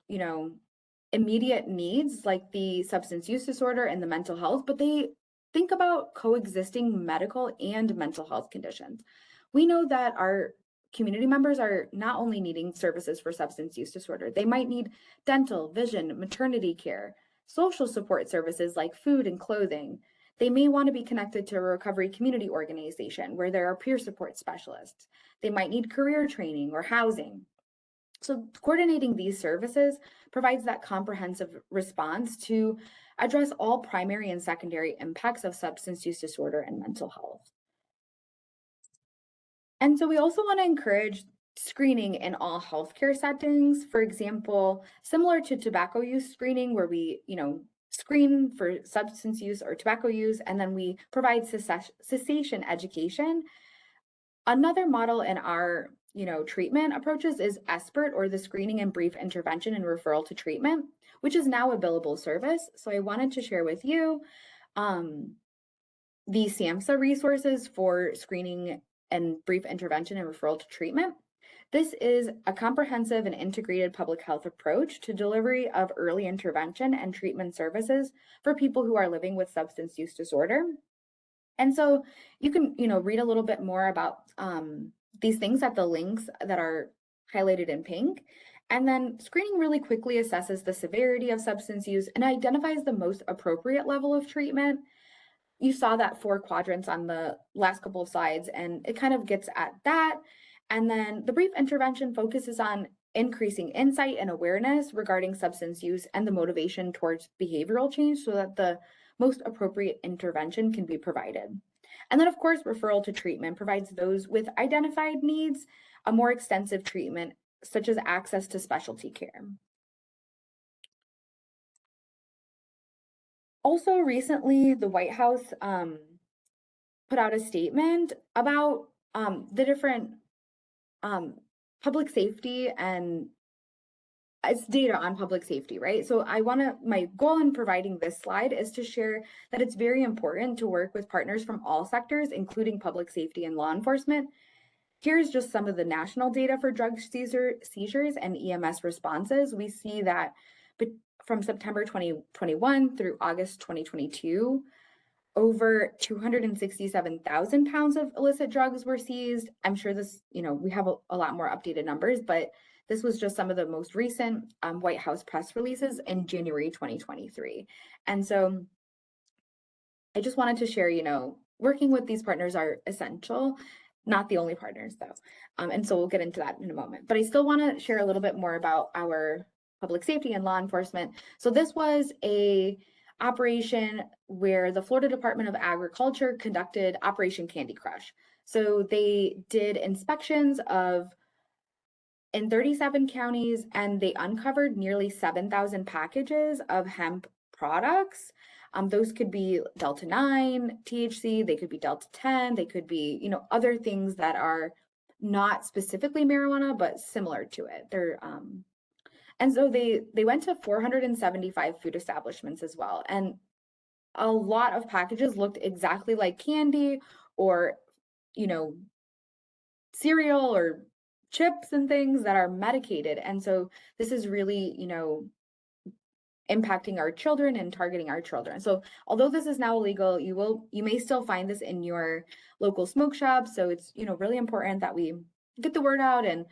immediate needs like the substance use disorder and the mental health, but they think about coexisting medical and mental health conditions. We know that our community members are not only needing services for substance use disorder, they might need dental, vision, maternity care, social support services like food and clothing. They may want to be connected to a recovery community organization where there are peer support specialists. They might need career training or housing. So coordinating these services provides that comprehensive response to address all primary and secondary impacts of substance use disorder and mental health. And so we also want to encourage screening in all healthcare settings. For example, similar to tobacco use screening, where we, screen for substance use or tobacco use, and then we provide cessation education. Another model in our, treatment approaches is SBIRT, or the Screening and Brief Intervention and Referral to Treatment, which is now a billable service. So I wanted to share with you the SAMHSA resources for screening and brief intervention and referral to treatment. This is a comprehensive and integrated public health approach to delivery of early intervention and treatment services for people who are living with substance use disorder. And so you can, read a little bit more about these things at the links that are highlighted in pink. And then screening really quickly assesses the severity of substance use and identifies the most appropriate level of treatment. You saw that 4 quadrants on the last couple of slides, and it kind of gets at that. And then the brief intervention focuses on increasing insight and awareness regarding substance use and the motivation towards behavioral change so that the most appropriate intervention can be provided. And then, of course, referral to treatment provides those with identified needs a more extensive treatment, such as access to specialty care. Also, recently, the White House put out a statement about the different public safety, and it's data on public safety, right? So my goal in providing this slide is to share that it's very important to work with partners from all sectors, including public safety and law enforcement. Here's just some of the national data for drug seizures and EMS responses. We see that from September 2021 through August 2022, over 267,000 pounds of illicit drugs were seized. I'm sure this, we have a lot more updated numbers, but this was just some of the most recent White House press releases in January 2023. And so I just wanted to share, working with these partners are essential, not the only partners though. And so we'll get into that in a moment. But I still want to share a little bit more about our public safety and law enforcement. So this was a operation where the Florida Department of Agriculture conducted Operation Candy Crush. So they did inspections in 37 counties, and they uncovered nearly 7,000 packages of hemp products. Those could be Delta 9 THC, they could be Delta 10, they could be, other things that are not specifically marijuana, but similar to it. And so they went to 475 food establishments as well. And a lot of packages looked exactly like candy or, cereal or chips and things that are medicated. And so this is really, impacting our children and targeting our children. So although this is now illegal, you may still find this in your local smoke shop. So it's, really important that we get the word out and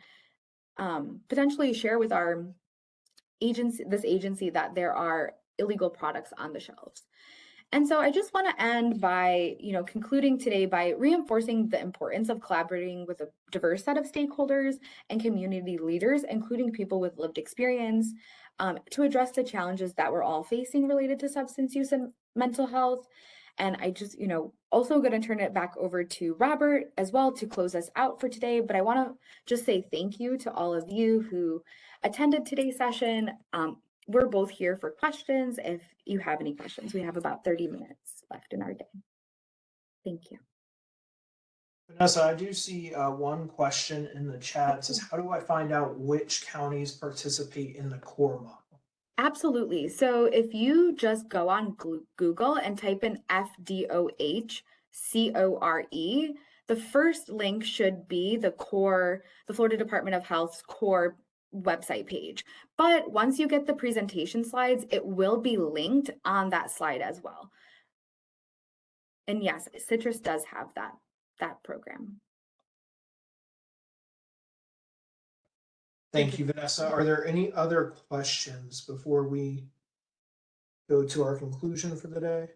potentially share with our this agency that there are illegal products on the shelves. And so I just want to end by, concluding today by reinforcing the importance of collaborating with a diverse set of stakeholders and community leaders, including people with lived experience, to address the challenges that we're all facing related to substance use and mental health. And I just, also going to turn it back over to Robert as well to close us out for today. But I want to just say thank you to all of you who attended today's session. We're both here for questions. If you have any questions, we have about 30 minutes left in our day. Thank you. Vanessa, I do see one question in the chat. It says, how do I find out which counties participate in the core model? Absolutely. So if you just go on Google and type in FDOH CORE, the first link should be the Florida Department of Health's core website page. But once you get the presentation slides, it will be linked on that slide as well. And yes, Citrus does have that program. Thank you, Vanessa. Are there any other questions before we go to our conclusion for the day?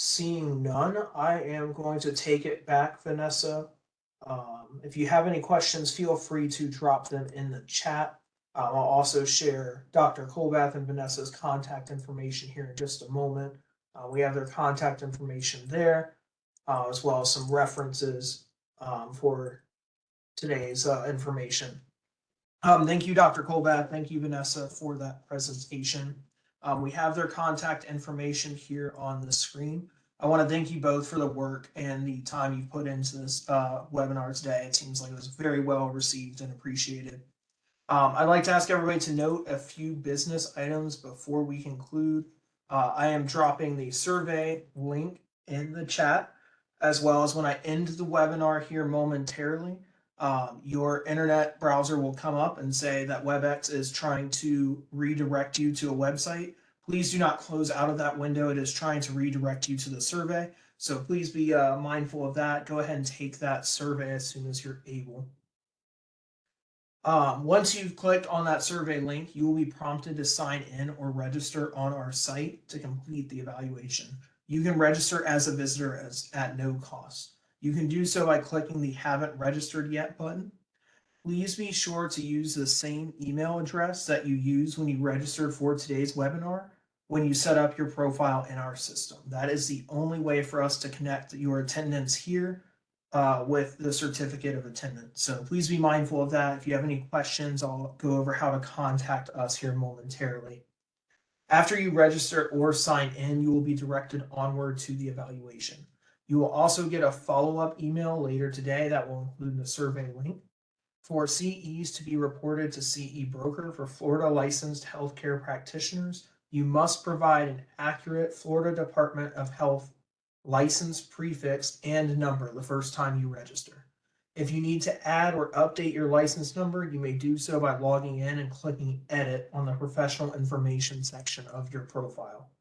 Seeing none, I am going to take it back, Vanessa. If you have any questions, feel free to drop them in the chat. I'll also share Dr. Colbath and Vanessa's contact information here in just a moment. We have their contact information there, as well as some references for today's information. Thank you, Dr. Colbath. Thank you, Vanessa, for that presentation. We have their contact information here on the screen. I want to thank you both for the work and the time you put into this webinar today. It seems like it was very well received and appreciated. I'd like to ask everybody to note a few business items before we conclude. I am dropping the survey link in the chat, as well as when I end the webinar here momentarily, your internet browser will come up and say that WebEx is trying to redirect you to a website. Please do not close out of that window. It is trying to redirect you to the survey. So please be mindful of that. Go ahead and take that survey as soon as you're able. Once you've clicked on that survey link, you will be prompted to sign in or register on our site to complete the evaluation. You can register as a visitor at no cost. You can do so by clicking the Haven't Registered Yet button. Please be sure to use the same email address that you used when you registered for today's webinar when you set up your profile in our system. That is the only way for us to connect your attendance here with the certificate of attendance. So please be mindful of that. If you have any questions, I'll go over how to contact us here momentarily. After you register or sign in, you will be directed onward to the evaluation. You will also get a follow-up email later today that will include the survey link. For CEs to be reported to CE Broker for Florida licensed healthcare practitioners, you must provide an accurate Florida Department of Health license prefix and number the first time you register. If you need to add or update your license number, you may do so by logging in and clicking Edit on the professional information section of your profile.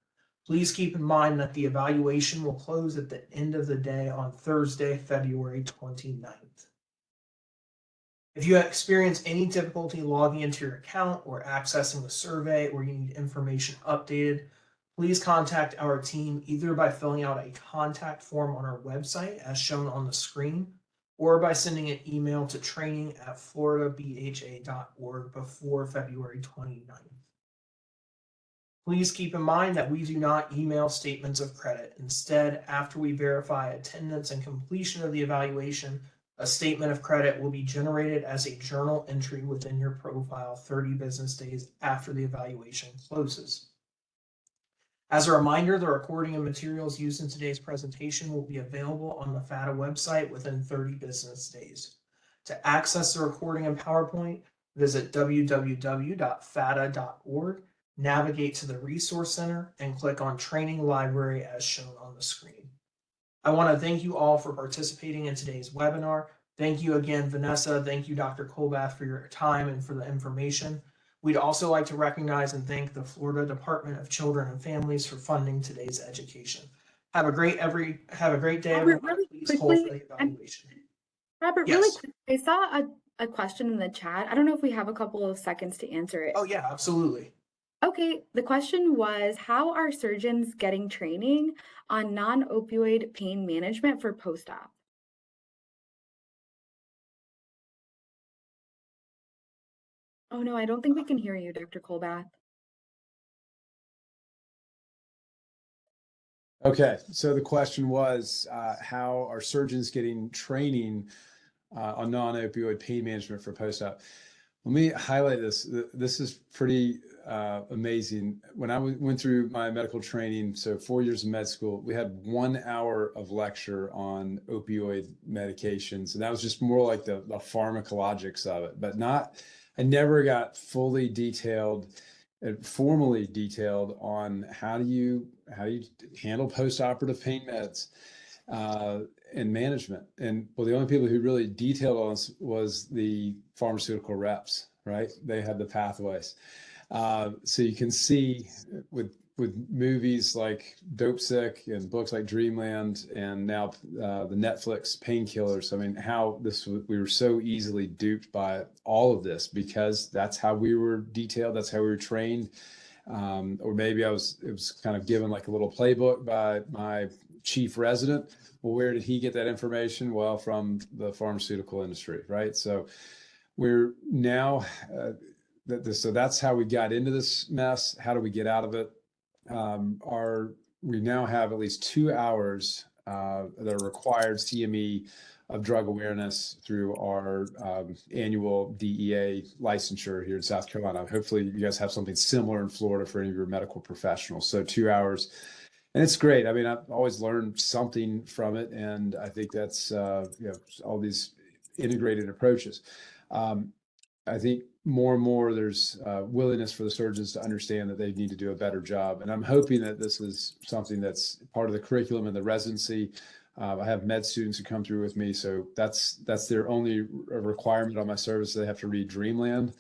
Please keep in mind that the evaluation will close at the end of the day on Thursday, February 29th. If you experience any difficulty logging into your account or accessing the survey, or you need information updated, please contact our team either by filling out a contact form on our website as shown on the screen, or by sending an email to training@floridabha.org before February 29th. Please keep in mind that we do not email statements of credit. Instead, after we verify attendance and completion of the evaluation, a statement of credit will be generated as a journal entry within your profile 30 business days after the evaluation closes. As a reminder, the recording and materials used in today's presentation will be available on the FATA website within 30 business days. To access the recording and PowerPoint, visit www.fata.org, navigate to the Resource Center, and click on Training Library as shown on the screen. I want to thank you all for participating in today's webinar. Thank you again, Vanessa. Thank you, Dr. Colbath, for your time and for the information. We'd also like to recognize and thank the Florida Department of Children and Families for funding today's education. Have a great day, everyone. Really Please hold for quickly, the evaluation. Robert, Yes. really quick, I saw a question in the chat. I don't know if we have a couple of seconds to answer it. Oh yeah, absolutely. Okay, the question was, how are surgeons getting training on non-opioid pain management for post-op? Oh no, I don't think we can hear you, Dr. Colbath. Okay, so the question was, how are surgeons getting training on non-opioid pain management for post-op? Let me highlight this. This is pretty amazing. When I went through my medical training, so 4 years of med school, we had 1 hour of lecture on opioid medications, and that was just more like the pharmacologics of it, but I never got fully detailed and formally detailed on how do you handle post-operative pain meds and management. And well, the only people who really detailed on this was the pharmaceutical reps, right? They had the pathways. So you can see with movies like Dope Sick and books like Dreamland and now the Netflix Painkillers, I mean, how we were so easily duped by all of this because that's how we were detailed, that's how we were trained. Or maybe it was kind of given like a little playbook by my chief resident. Well, where did he get that information? Well, from the pharmaceutical industry, right? So we're now, so that's how we got into this mess. How do we get out of it? We now have at least 2 hours that are required CME of drug awareness through our annual DEA licensure here in South Carolina. Hopefully you guys have something similar in Florida for any of your medical professionals. So 2 hours, and it's great. I mean, I've always learned something from it, and I think that's all these integrated approaches. I think more and more there's willingness for the surgeons to understand that they need to do a better job. And I'm hoping that this is something that's part of the curriculum and the residency. I have med students who come through with me, so that's their only requirement on my service. They have to read Dreamland.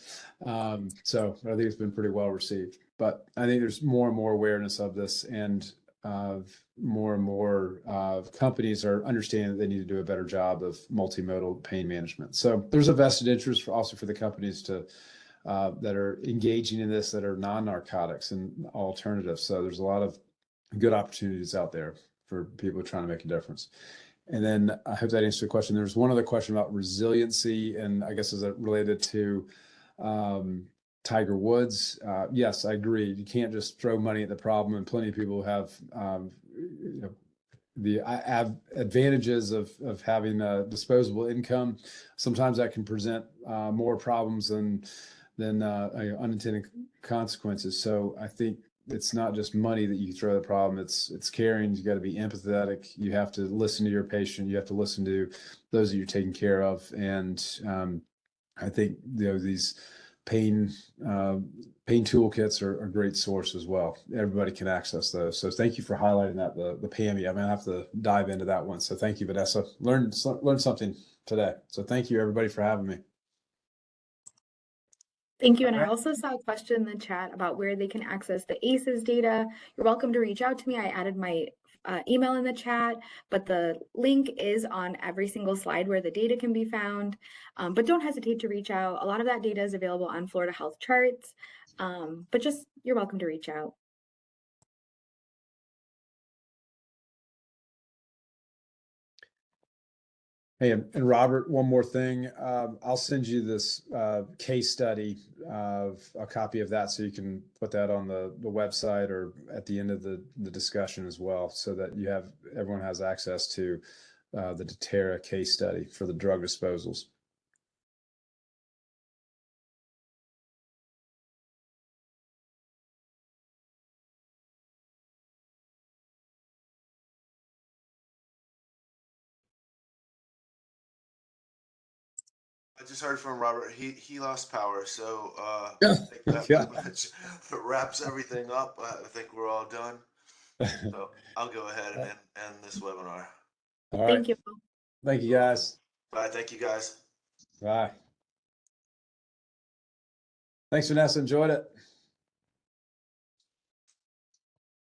So I think it's been pretty well received. But I think there's more and more awareness of this, and more and more companies are understanding that they need to do a better job of multimodal pain management. So there's a vested interest also for the companies to that are engaging in this, that are non-narcotics and alternatives. So there's a lot of good opportunities out there for people trying to make a difference. And then I hope that answers the question. There's one other question about resiliency, and I guess is it related to Tiger Woods? Yes, I agree. You can't just throw money at the problem, and plenty of people have the advantages of having a disposable income. Sometimes that can present more problems than unintended consequences. So I think it's not just money that you throw at the problem. It's caring. You got to be empathetic. You have to listen to your patient. You have to listen to those that you're taking care of. And I think these pain toolkits are a great source as well. Everybody can access those. So thank you for highlighting that, the PAMI. I'm gonna have to dive into that one. So thank you, Vanessa. Learned something today. So thank you everybody for having me. Thank you. And I also saw a question in the chat about where they can access the ACEs data. You're welcome to reach out to me. I added my email in the chat, but the link is on every single slide where the data can be found. But don't hesitate to reach out. A lot of that data is available on Florida Health Charts, but just you're welcome to reach out. Hey, and Robert, one more thing. I'll send you this case study of a copy of that, so you can put that on the website or at the end of the discussion as well, so that everyone has access to the Deterra case study for the drug disposals. I just heard from Robert. He lost power, so I Yeah. think that Yeah. pretty much wraps everything up. I think we're all done. So I'll go ahead and end this webinar. All right. Thank you. Thank you, guys. Bye. Thank you, guys. Bye. Thanks, Vanessa. Enjoyed it.